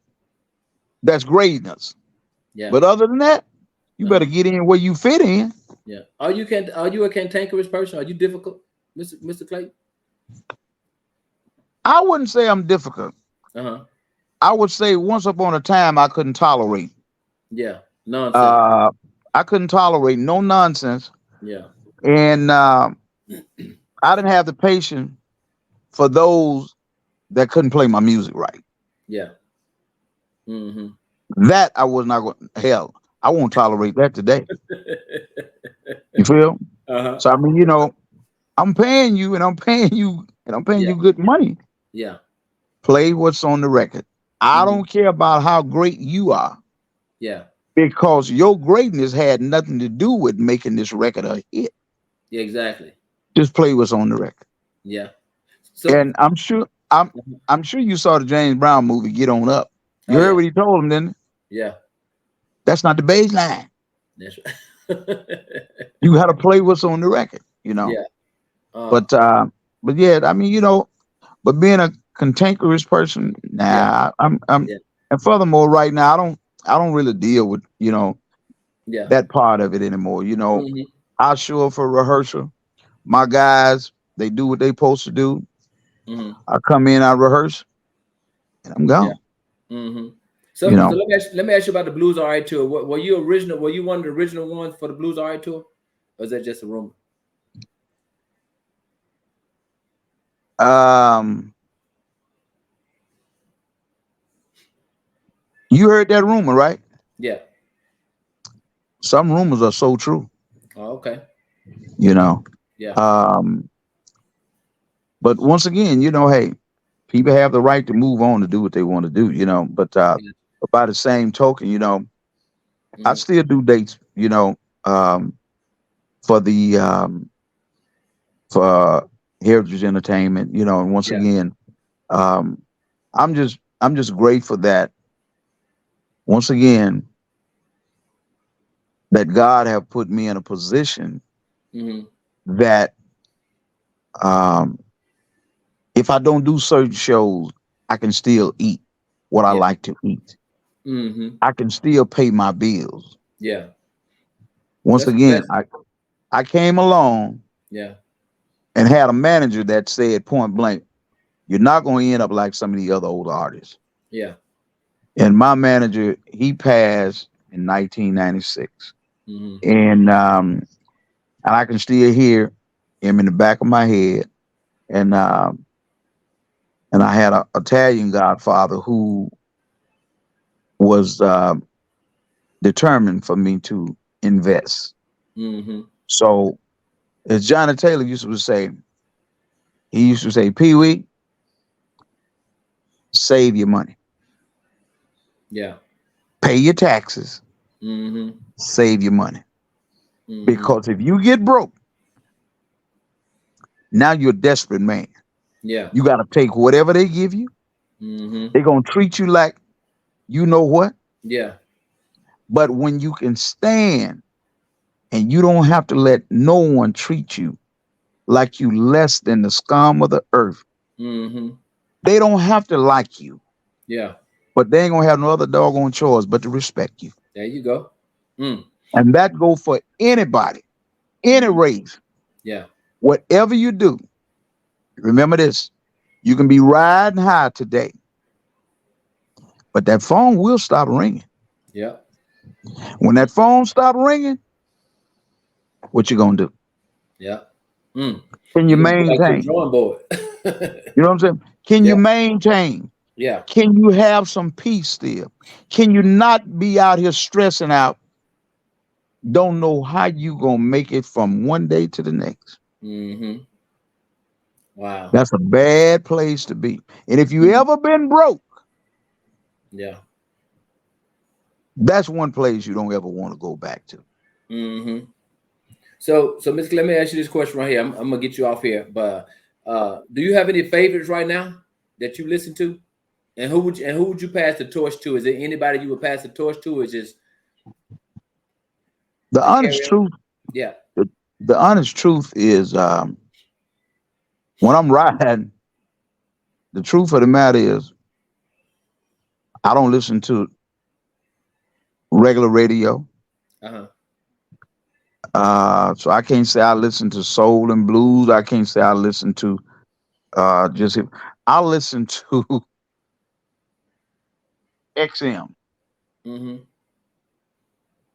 that's grading us. Yeah. But other than that, you better Uh-huh. get in where you fit in. Yeah. Are you a cantankerous person? Are you difficult, Mr. Clayton? I wouldn't say I'm difficult. Uh-huh. I would say once upon a time I couldn't tolerate. Yeah. Nonsense. Uh, I couldn't tolerate no nonsense, Yeah. and I didn't have the patience for those that couldn't play my music right. Yeah. Mm-hmm. That I was not going. Hell, I won't tolerate that today. You feel? Uh-huh. So I mean, I'm paying you, and I'm paying you, and I'm paying Yeah. you good money. Yeah. Play what's on the record. I Hmm. don't care about how great you are, Yeah. because your greatness had nothing to do with making this record a hit. Yeah. Exactly. Just play what's on the record. Yeah. So. And I'm sure you saw the James Brown movie, Get On Up. You Oh heard yeah. what he told him, didn't you? Yeah. That's not the bass line. That's right. You got to play what's on the record. Yeah. Uh, But yeah, I mean, but being a cantankerous person, yeah. nah, I'm Yeah. and furthermore, right now I don't really deal with, Yeah. that part of it anymore. Hmm. I show up for rehearsal. My guys, they do what they supposed to do. Hmm. I come in, I rehearse, and I'm Yeah. gone. Hmm. You So know. let me ask you about the Blues RI tour. Were you original? Were you one of the original ones for the Blues RI tour, or is that just a rumor? Um, you heard that rumor, right? Yeah. Some rumors are so true, Oh, okay. you know. Yeah. Um, but once again, hey, people have the right to move on to do what they want to do. But Yeah. by the same token, I Hmm. still do dates, for the for Heritage Entertainment, and once Yeah. again, um, I'm just grateful that once again that God have put me in a position Hmm. that um, if I don't do certain shows, I can still eat what I Yeah. like to eat. Hmm. I can still pay my bills. Yeah. Once That's a again, blessing. I came along Yeah. and had a manager that said point blank, "You're not going to end up like some of the other older artists." Yeah. And my manager, he passed in 1996, Hmm. and I can still hear him in the back of my head. And I had an Italian godfather who was determined for me to invest. Hmm. So, as Johnny Taylor used to say, he used to say, "Pee Wee, save your money." Yeah. Pay your taxes, Mm-hmm. save your money. Mm-hmm. Because if you get broke, now you're a desperate man. Yeah. You got to take whatever they give you. Mm-hmm. They're going to treat you like you know what. Yeah. But when you can stand and you don't have to let no one treat you like you less than the scum of the earth, Mm-hmm. they don't have to like you, Yeah. but they ain't going to have no other doggone choice but to respect you. There you go. Mm. And that go for anybody, any Mm. race, Yeah. whatever you do. Remember this, you can be riding high today, but that phone will stop ringing. Yeah. When that phone stop ringing, what you gonna do? Yeah. Mm. Can you You're gonna go back to the maintain? drawing board. You know what I'm saying? Can you Yeah. maintain? Yeah. Can you have some peace still? Can you not be out here stressing out? Don't know how you gonna make it from one day to the next. Mm-hmm. Wow. That's a bad place to be. And if you Mm. ever been broke, Yeah. that's one place you don't ever want to go back to. Mm-hmm. So Miss, let me ask you this question right here. I'm gonna get you off here, but do you have any favorites right now that you listen to? And who would you pass the torch to? Is there anybody you would pass the torch to, or The just honest carry on? truth, Yeah. the, the honest truth is when I'm riding, the truth of the matter is I don't listen to regular radio. Uh-huh. So I can't say I listen to soul and blues. I can't say I listen to just hip. I listen to XM, Mm-hmm.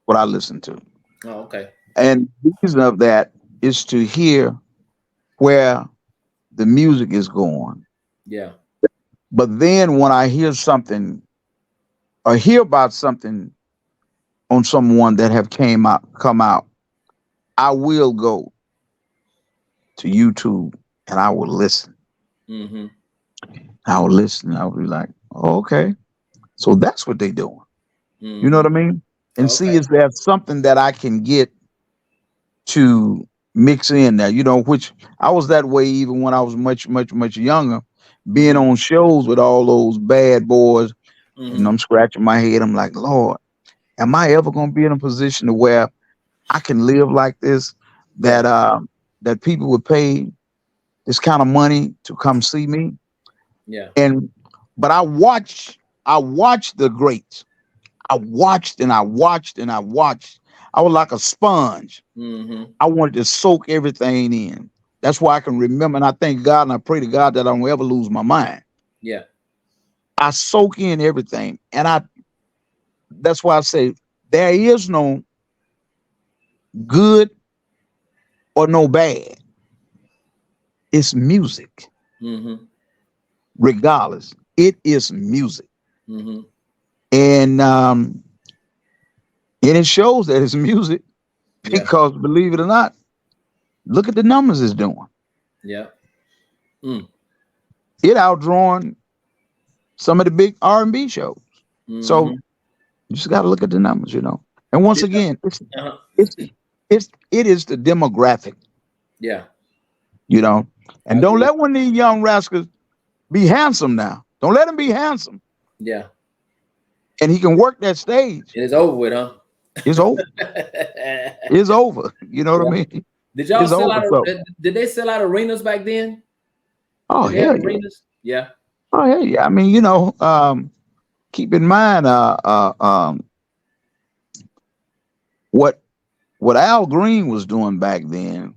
what I listen to. Oh, okay. And the reason of that is to hear where the music is going. Yeah. But then when I hear something or hear about something on someone that have come out, I will go to YouTube and I will listen. Mm-hmm. I will listen. I will be like, oh, okay. So that's what they doing. You know Mm-hmm. what I mean? And see, Okay. is there something that I can get to mix in there? You know, which I was that way even when I was much, much, much younger, being Mm-hmm. on shows with all those bad boys. And Mm-hmm. I'm scratching my head. I'm like, Lord, am I ever going to be in a position to where I can live like this? Yeah. That people would pay this kind of money to come see me. Yeah. And but I watched the greats. I watched and I watched and I watched. I was like a sponge. Mm-hmm. I wanted to soak everything in. That's why I can remember. And I thank God and I pray to God that I don't ever lose my mind. Yeah. I soak in everything. And that's why I say there is no good or no bad. It's music, Mm-hmm. regardless. It is music. Mm-hmm. And it shows that it's music Yeah. because believe it or not, look at the numbers it's doing. Yeah. Mm. It outdrawing some of the big R&B shows. So Mm-hmm. you just got to look at the numbers, you know. And once Did again, uh-huh. it's it is the demographic, Yeah. you know. I And don't agree. let one of these young rascals be handsome now. Don't let him be handsome, Yeah. and he can work that stage. It is over with, huh? It's over. It's over. You know what I Yeah. mean? Did y'all It's sell over. out? So, Did they sell out arenas back then? oh Did they have hell yeah. arenas? Yeah. Oh hell yeah. I mean, you know, keep in mind, what Al Green was doing back then.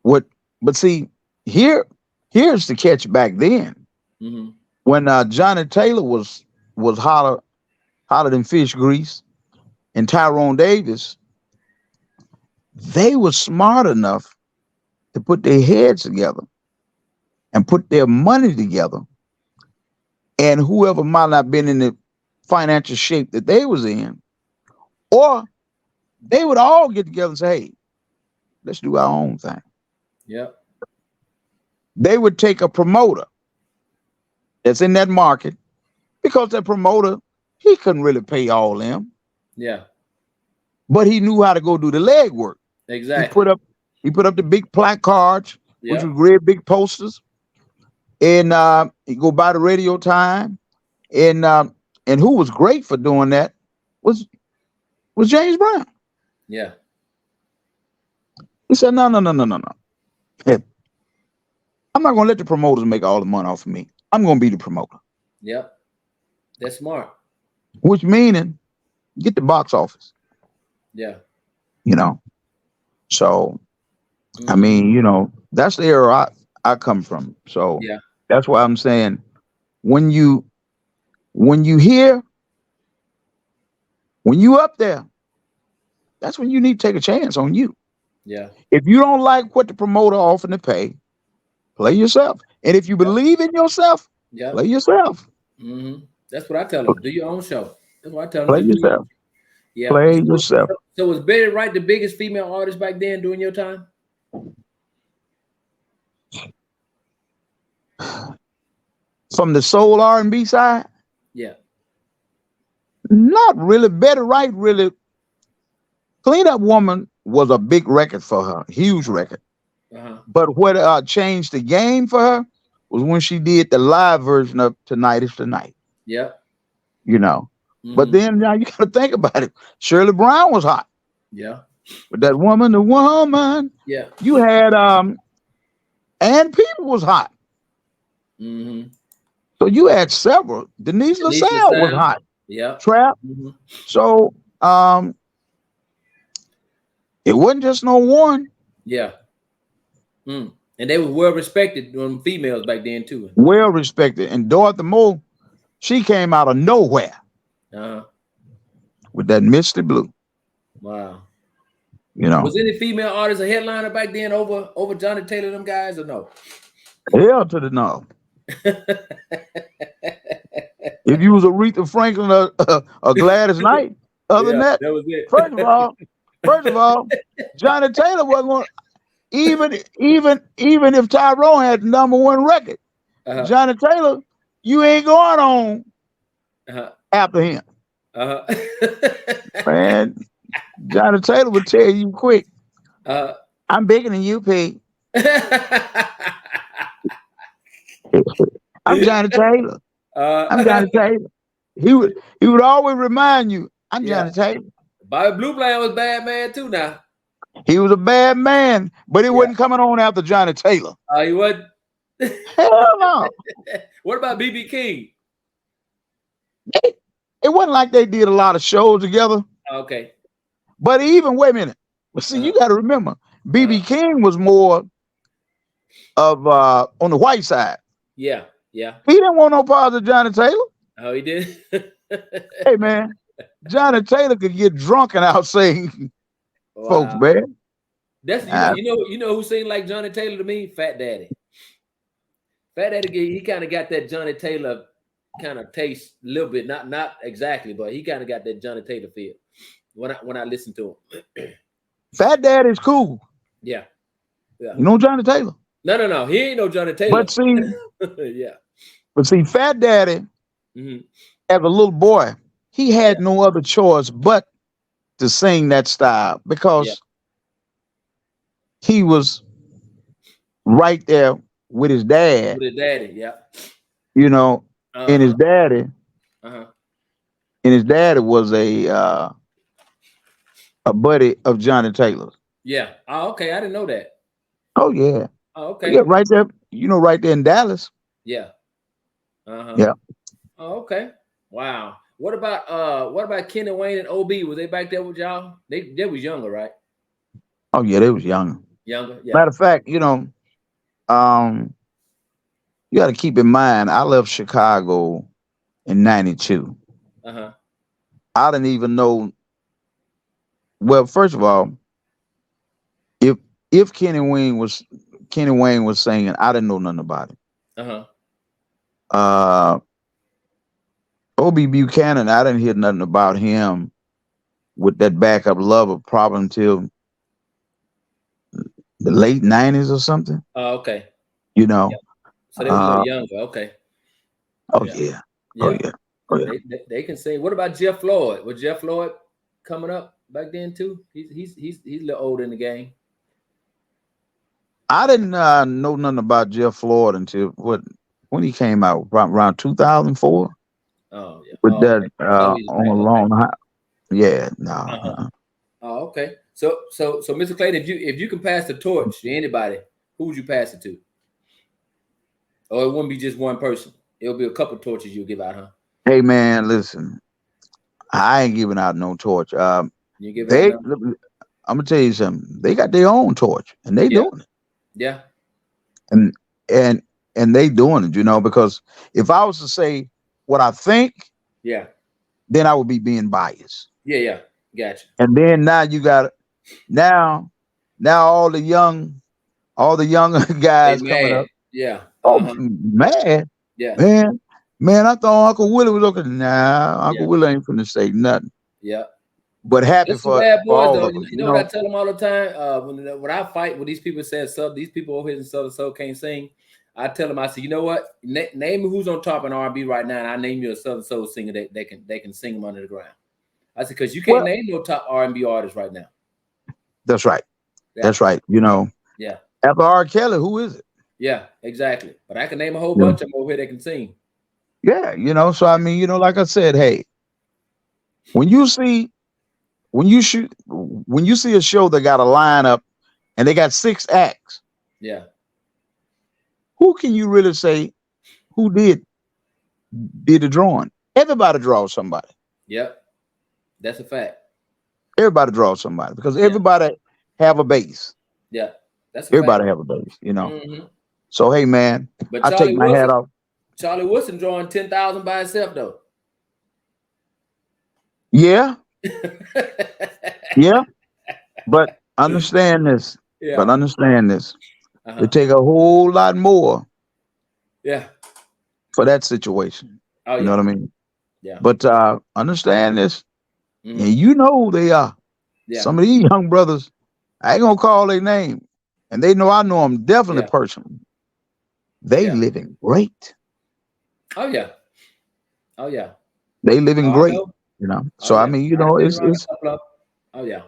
What, but see, here here's the catch back then Mm-hmm. when Johnny Taylor was hotter than fish grease, and Tyrone Davis, they were smart enough to put their heads together and put their money together, and whoever might not been in the financial shape that they was in, or they would all get together and say, hey, let's do our own thing. Yep. They would take a promoter that's in that market because that promoter he couldn't really pay all them, Yeah. but he knew how to go do the leg work. He Exactly. put up the big placards, which Yeah. was great big posters, and he go by the radio time, and who was great for doing that was James Brown. Yeah. He said, no, no, no, no, no, no. Hey, I'm not gonna let the promoters make all the money off of me. I'm gonna be the promoter. Yep. That's smart. Which meaning get the box office, Yeah. you know. So I Mhm. mean, that's the era I come from. So Yeah. that's why I'm saying when you hear when you up there, that's when you need to take a chance on you. Yeah. If you don't like what the promoter offering to pay, play yourself. And if you Yep. believe in yourself, play Yep. yourself. That's what I tell them. Do your own show. That's what I tell them. Play Just do your yourself. yeah. Play yourself. So was Betty Wright the biggest female artist back then during your time? From the soul R&B side, Yeah. not really. Betty Wright really. Clean Up Woman was a big record for her, huge record. Uh-huh. But what changed the game for her was when she did the live version of Tonight Is the Night, Yep. you know. But Mm-hmm. then now you got to think about it. Shirley Brown was hot Yeah. with that woman, the woman. Yeah. You had Ann People was hot. Mm-hmm. So you had several. Denise Denise LaSalle was LaSalle. hot. Yep. Trap. Mm-hmm. So it wasn't just no one. Yeah. Mm. And they were well respected females back then too. Well respected. And Dorothy Moore, she came out of nowhere Uh-huh. with that Misty Blue. Wow. You know, Was any female artist a headliner back then over Johnny Taylor, them guys, or no? hell to the no. If you was Aretha Franklin or Gladys Knight, other than Yeah, that, that was it. first of all, Johnny Taylor wasn't going. Even if Tyrone had the #1 record, Uh-huh. Johnny Taylor, you ain't going on Uh-huh. after him, Uh-huh. man. Johnny Taylor would tell you quick, uh I'm bigger than you, P. I'm Johnny Taylor. I'm Johnny Taylor. He would always remind you, I'm Yeah. Johnny Taylor. Bobby Blue Bland was bad man too now. He was a bad man, but it Yeah. wasn't coming on after Johnny Taylor. He wasn't. Hell no. What about BB King? It wasn't like they did a lot of shows together. Okay. But even, wait a minute. But see, you got to remember, BB King was more of on the white side. Yeah. Yeah. He didn't want no part of Johnny Taylor. Oh, he did. Hey man, Johnny Taylor could get drunk and out sing folks, man. That's you know who sing like Johnny Taylor to me? Fat Daddy. Fat Daddy, he kind of got that Johnny Taylor kind of taste a little bit, not exactly, but he kind of got that Johnny Taylor feel when I listen to him. Fat Daddy's cool. Yeah. Yeah. You know Johnny Taylor? No. He ain't no Johnny Taylor. But see, yeah. Fat Daddy, as a little boy, he had no other choice but to sing that style because he was right there with his dad. With his daddy, yeah. You know, and his daddy, was a buddy of Johnny Taylor's. Yeah. Oh, okay. I didn't know that. Oh yeah. Oh, okay. Yeah, right there. Right there in Dallas. Yeah. Yeah. Oh, okay. Wow. What about Kenny Wayne and OB? Was they back there with y'all? They was younger, right? Oh yeah, they was younger. Younger. Yeah. Matter of fact, you got to keep in mind, I left Chicago in '92. I didn't even know. Well, first of all, if Kenny Wayne was singing, I didn't know nothing about it. O.B. Buchanan, I didn't hear nothing about him with that backup lover problem until the late '90s or something. Oh, okay. You know. Yeah. So they were a little younger. Okay. Oh yeah. Oh yeah. Oh, yeah. They can sing. What about Jeff Floyd? Was Jeff Floyd coming up back then too? He's a little old in the game. I didn't know nothing about Jeff Floyd until when he came out around 2004 Oh yeah. with Oh, that okay. So he's on back. a Okay. long high. Yeah, no. Uh-huh. Oh, okay. So Mr. Clayton, if you can pass the torch to anybody, who would you pass it to? Or it wouldn't be just one person. It'll be a couple torches you'll give out, huh? Hey man, listen, I ain't giving out no torch. You give out They, none? I'm gonna tell you something. They got their own torch, and they Yeah. doing it, Yeah. and and and they doing it. Because if I was to say what I think, Yeah. then I would be being biased. Yeah. Yeah. Gotcha. And then now you got now all the younger They guys coming mad. up. Yeah. Oh, Uh-huh. mad, Yeah. man! I thought Uncle Willie was okay. Nah, Yeah. Uncle Willie ain't finna say nothing. Yeah. But happy There's some for bad boys all though. of You us, know what I tell them all the time? When I fight with these people said these people over here in Southern Soul can't sing. I tell them, I say, you know what? Name me who's on top in R&B right now, and I name you a Southern Soul singer that they can sing them under the ground. I said, because you can't Well, name no top R&B artist right now. that's right. Yeah. That's right. Yeah. After R. Kelly, who is it? Yeah, exactly. But I can name a whole Yeah. bunch of them over here that can sing. Yeah. So I mean, like I said, hey, when you see when you see a show that got a lineup and they got 6 acts, Yeah. who can you really say who did the drawing? Everybody draws somebody. Yep. That's a fact. Everybody draws somebody because Yeah. everybody have a base. Yeah. That's a fact. Everybody have a base. Mm-hmm. So hey, man, But I take my hat off. Charlie Wilson drawing 10,000 by himself though. Yeah, yeah. But understand this. Yeah. But understand this. Uh-huh. It take a whole lot more Yeah. for that situation. Oh, You know what I mean? Yeah. But understand this, Mhm. and you know who they are. Yeah. Some of these young brothers, I ain't gonna call their name, and they know I know them definitely Yeah. personally. They Yeah. living great. Oh yeah. Oh yeah. They living Oh, I great. know. So Oh I yeah. mean, I've been around a it's couple of. Oh yeah.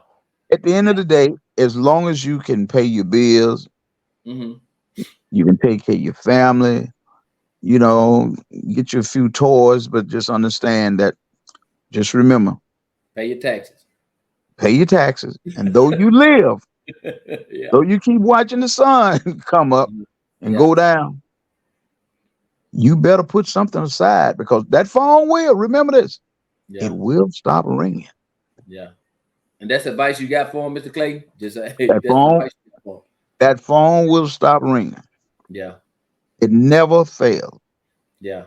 at the end of the day, as long as you can pay your bills, Mm-hmm. you can take care of your family, get you a few toys, but just understand that. Just remember, Pay your taxes. pay your taxes, and though you live, Yeah. though you keep watching the sun come up and Yeah. go down, you better put something aside because that phone will, remember this, Yeah. it will stop ringing. Yeah. And that's advice you got for him, Mr. Clayton? Just That that's phone, advice you got for him. that phone will stop ringing. Yeah. It never fails. Yeah.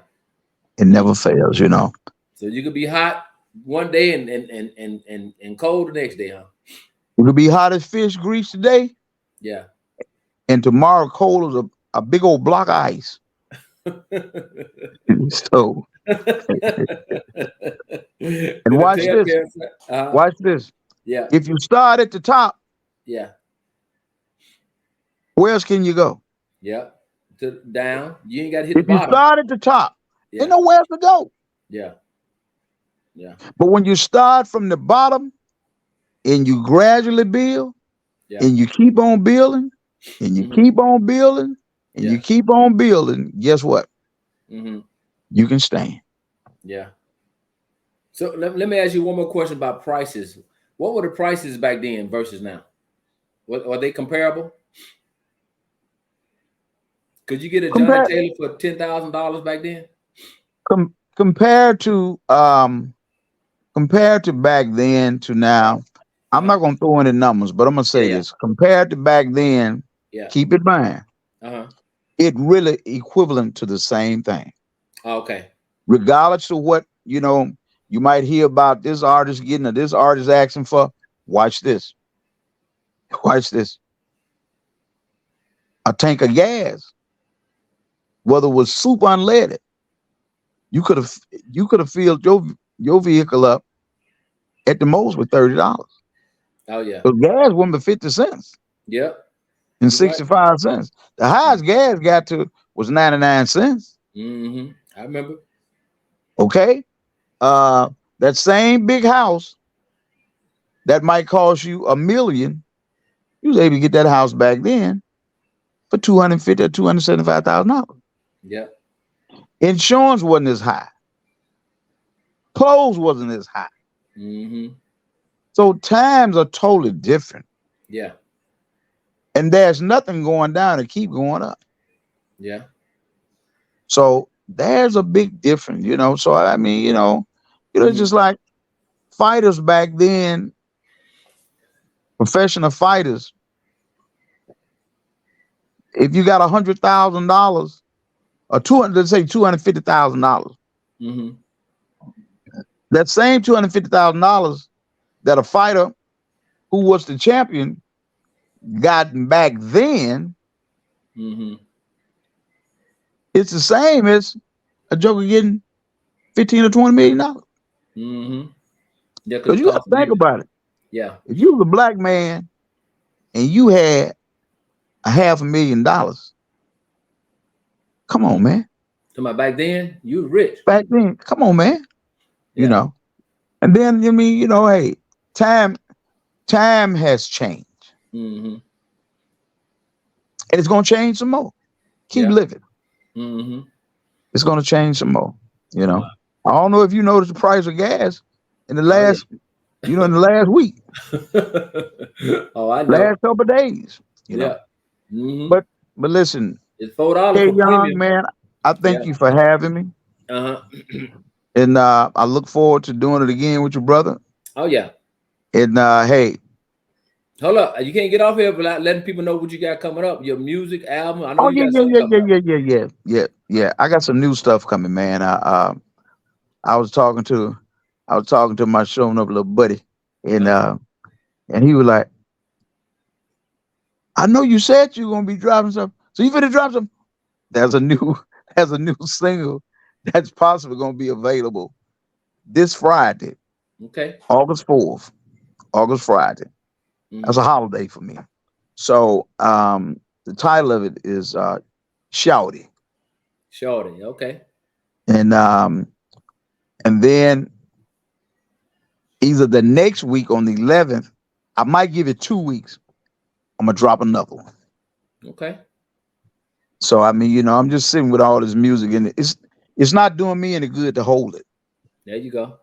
It never fails, So you could be hot one day and cold the next day, huh? It could be hot as fish grease today, Yeah. and tomorrow cold as a big old block of ice. So, and watch this. Watch this. Yeah. If you start at the top, Yeah. where else can you go? Yeah. To down. You ain't got to hit the If you bottom. start at the top, Yeah. ain't nowhere else to go. Yeah. Yeah. But when you start from the bottom and you gradually build, Yeah. and you keep on building, and you Mhm. keep on building, and Yeah. you keep on building, guess what? Mm-hmm. You can stand. Yeah. So let me ask you one more question about prices. What were the prices back then versus now? What are they comparable? Could you get a Johnny Compare, Taylor for $10,000 back then? compared to back then to now, I'm not gonna throw any numbers, but I'm gonna say Yeah. this. Compared to back then, Yeah. keep in mind, Uh-huh. it really equivalent to the same thing. Okay. Regardless of what, you might hear about this artist getting or this artist asking for. Watch this. Watch this. A tank of gas, whether it was super unleaded, you could have filled your vehicle up at the most with $30. Oh yeah. The gas wasn't but 50 cents Yep. and You're right. 65 cents. The highest gas got to was 99 cents. Mm-hmm. I remember. Okay. That same big house that might cost you $1 million, you was able to get that house back then for $250,000 or $275,000. Yeah. Insurance wasn't as high. Clothes wasn't as high. Mm-hmm. So times are totally different. Yeah. And there's nothing going down to keep going up. Yeah. So there's a big difference, you know. So I mean, it's just like fighters back then, professional fighters. If you got $100,000 or let's say $250,000, Mm-hmm. that same $250,000 that a fighter who was the champion got back then, Mm-hmm. it's the same as a joker getting $15 or $20 million. Mm-hmm. Yeah, because Because it you got costs to think music. about it. Yeah. If you was a black man and you had a $500,000, come on, man. To my back then, you was rich. Back then, come on, man. You Yeah. know. And then I mean, hey, time has changed. Mm-hmm. And it's gonna change some more. Keep Yeah. living. Mm-hmm. It's gonna change some more. Wow. I don't know if you noticed the price of gas in the Oh, yeah. last, in the last week, Oh, I know. last couple of days, Yeah. Mm-hmm. But listen, It's $4 hey for Young premium. man, I Yeah. thank you for having me. Uh-huh. And I look forward to doing it again with your brother. Oh, yeah. And hey, Hold up. You can't get off here without letting people know what you got coming up. Your music album. I know oh you got something coming up. yeah. I got some new stuff coming, man. I was talking to my showing up little buddy, and he was like, I know you said you were gonna be dropping something. So you finna drop some? There's a new single that's possibly gonna be available this Friday, Okay. August 4th. August Friday. That's a holiday for me. So the title of it is Shouty. Shorty. Okay. And then either the next week on the 11th, I might give it 2 weeks. I'm gonna drop another one. Okay. So I mean, I'm just sitting with all this music, and it's not doing me any good to hold it. There you go.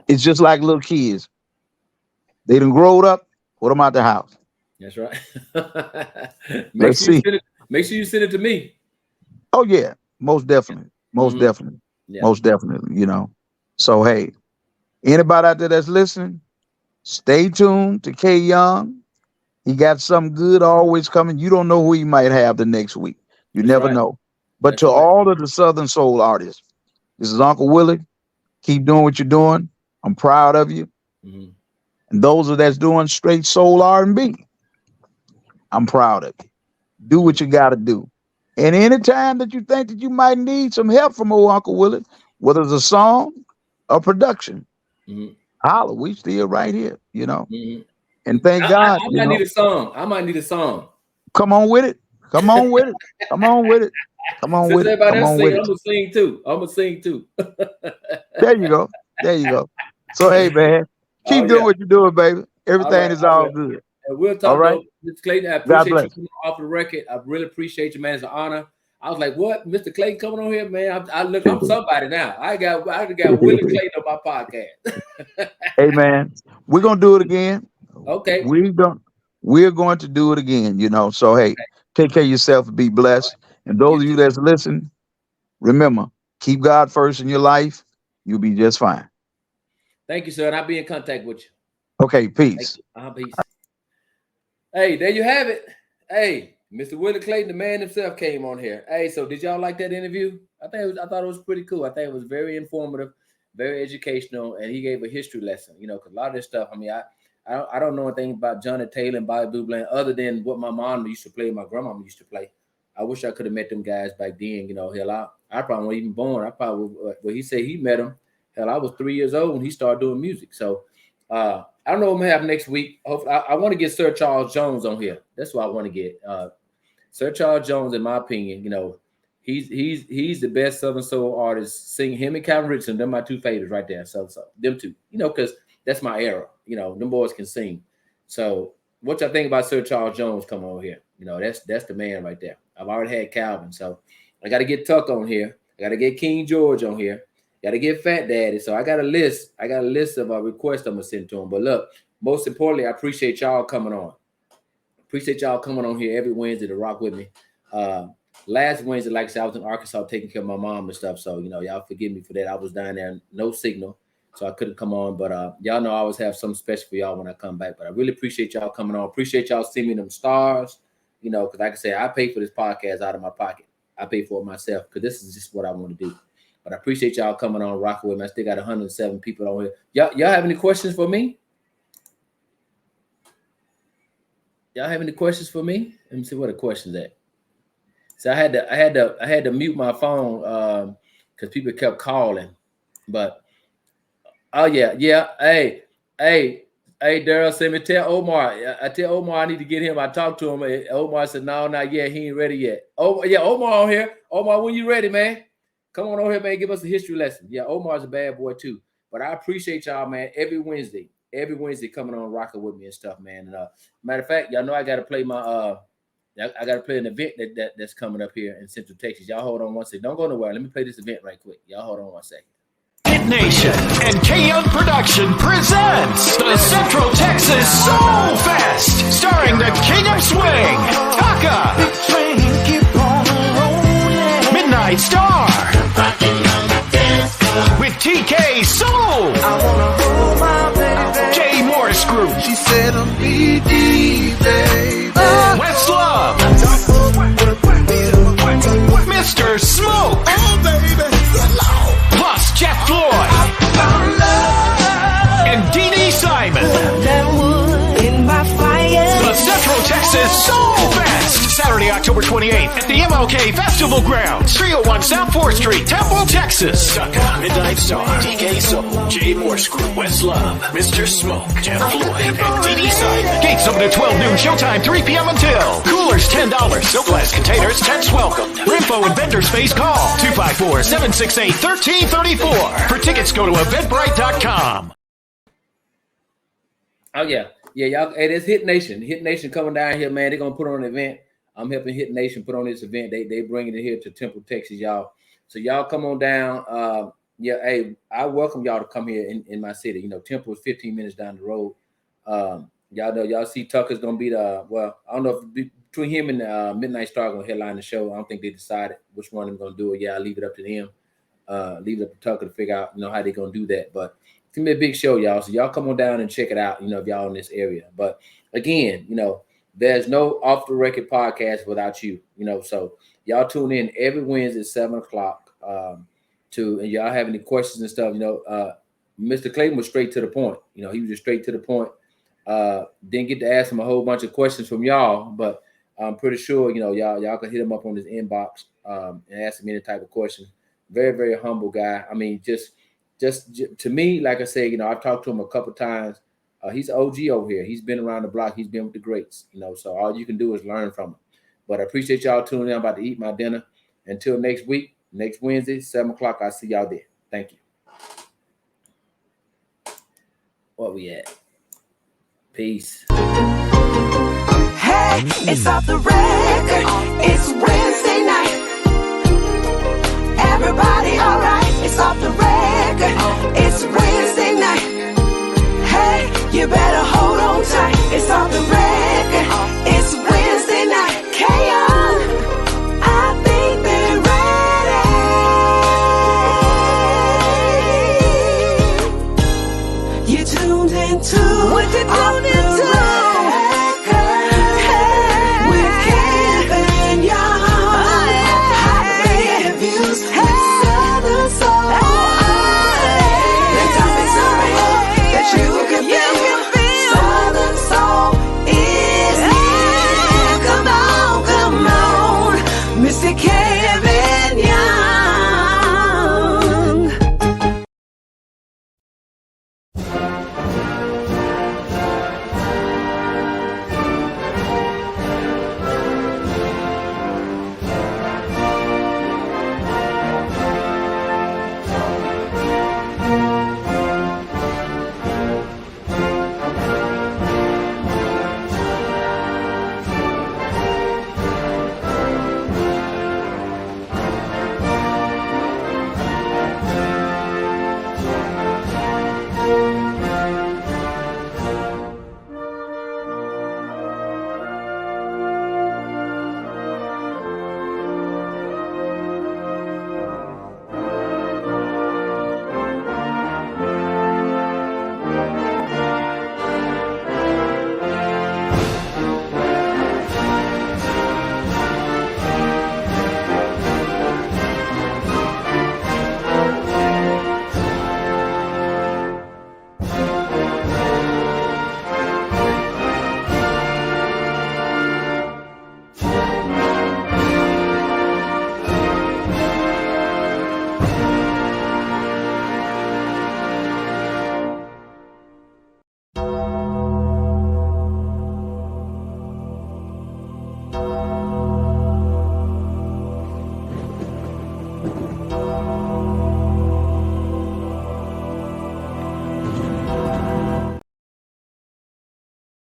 It's just like little kids. They done growed up, put them out the house. That's right. Let's see. Make sure you send it to me. Oh yeah, most definitely, most definitely, Yeah. most definitely. So hey, anybody out there that's listening, stay tuned to K Young. He got something good always coming. You don't know who he might have the next week. You That's never right. know. But That's to right. all of the Southern Soul artists, this is Uncle Willie. Keep doing what you're doing. I'm proud of you. Mhm. And those that's doing straight soul R&B, I'm proud of you. Do what you got to do. And anytime that you think that you might need some help from old Uncle Willie, whether it's a song or production, holla, we still right here, And thank God, I might need a song. I might need a song. Come on with it. Come on with it. Come on with it. Come on Since with it. everybody Come else on sing, with I'm it. gonna sing too. I'm gonna sing too. There you go. There you go. So hey man, keep doing what you're doing, baby. Everything is all good. And we'll All talk right. though, Mr. Clayton. I God appreciate you bless. coming off the record. I really appreciate you, man. It's an honor. I was like, what? Mr. Clayton coming on here, man. I'm somebody now. I got Willie Clayton on my podcast. Hey man, we're gonna do it again. Okay. We're going to do it again, So hey, take care of yourself and be blessed. And those of you that's listening, remember, keep God first in your life. You'll be just fine. Thank you, sir. And I'll be in contact with you. Okay, peace. Peace. Hey, there you have it. Hey, Mr. Willie Clayton, the man himself, came on here. Hey, so did y'all like that interview? I thought it was pretty cool. I think it was very informative, very educational, and he gave a history lesson. Because a lot of this stuff. I mean, I don't know anything about Johnny Taylor and Bobby Blue Bland other than what my mom used to play, my grandmama used to play. I wish I could have met them guys back then. Hell, I probably wasn't even born. I probably, well, he said he met them. Hell, I was 3 years old when he started doing music. So I don't know what I'm gonna have next week. Hopefully, I want to get Sir Charles Jones on here. That's what I want to get. Sir Charles Jones, in my opinion, He's the best Southern soul artist. Sing him and Calvin Richardson. They're my two favorites right there. So them two, because that's my era. Them boys can sing. So what y'all think about Sir Charles Jones coming over here? That's the man right there. I've already had Calvin, so I got to get Tuck on here. I got to get King George on here. Got to get Fat Daddy. So I got a list. I got a list of requests I'm gonna send to him. But look, most importantly, I appreciate y'all coming on. Appreciate y'all coming on here every Wednesday to rock with me. Last Wednesday, like I said, I was in Arkansas taking care of my mom and stuff. So, y'all forgive me for that. I was down there, no signal, so I couldn't come on. But y'all know I always have something special for y'all when I come back. But I really appreciate y'all coming on. Appreciate y'all sending me them stars, because like I said, I pay for this podcast out of my pocket. I pay for it myself because this is just what I want to do. But I appreciate y'all coming on, rocking with me. I still got 107 people on here. Y'all have any questions for me? Y'all have any questions for me? Let me see what the question's at. So I had to mute my phone because people kept calling. But yeah. Hey, Daryl, send me tell Omar. I tell Omar I need to get him. I talked to him. Omar said, no, not yet. He ain't ready yet. Oh yeah, Omar on here. Omar, when you ready, man? Come on over here, man. Give us a history lesson. Yeah, Omar's a bad boy too. But I appreciate y'all, man. Every Wednesday coming on rocking with me and stuff, man. And matter of fact, y'all know I got to play my I got to play an event that's coming up here in Central Texas. Y'all hold on one second. Don't go nowhere. Let me play this event right quick. Y'all hold on one second. Hit Nation and KM Production presents the Central Texas Soul Fest, starring the King of Swing, Taka, Midnight Star, with TK Soul, Jay Morris Group, She said I'm BD, baby. West Love, Mr. Smoke, Oh, baby. plus Jeff Floyd, and Dee Dee Simon. The Central Texas Soul Fest, Saturday, October 28th at the MLK Festival Grounds, 301 South 4th Street, Temple, Texas. Taka, Midnight Star, TK Soul, Jay Morse Group, West Love, Mr. Smoke, Jeff Floyd, and Dee Dee Simon. Gates open at 12 noon, showtime 3 p.m. until. Coolers $10, silk glass containers, tents welcome. For info and vendor space, call 254-768-1334. For tickets, go to eventbrite.com. Oh yeah, y'all. Hey, it's Hit Nation. Hit Nation coming down here, man. They're gonna put on an event. I'm helping Hit Nation put on this event. They bringing it here to Temple, Texas, y'all. So y'all come on down. Hey, I welcome y'all to come here in my city. Temple is 15 minutes down the road. Y'all know, y'all see Tucker's gonna be I don't know if between him and Midnight Star gonna headline the show. I don't think they decided which one of them gonna do it. Yeah, I leave it up to them. Leave it up to Tucker to figure out how they gonna do that. But it's gonna be a big show, y'all. So y'all come on down and check it out. If y'all in this area. But again, there's no off the record podcast without you. So y'all tune in every Wednesday at 7:00. And y'all have any questions and stuff. Mr. Clayton was straight to the point. He was just straight to the point. Didn't get to ask him a whole bunch of questions from y'all, but I'm pretty sure y'all can hit him up on his inbox and ask him any type of question. Very, very humble guy. I mean, just to me, like I said, I've talked to him a couple times. He's an OG over here. He's been around the block. He's been with the greats. So all you can do is learn from him. But I appreciate y'all tuning in. I'm about to eat my dinner. Until next week, next Wednesday, 7:00. I'll see y'all there. Thank you. Where we at? Peace. Hey, it's off the record. It's Wednesday night. Everybody alright? It's off the record. It's Wednesday night. Hey, you better hold on tight. It's off the record.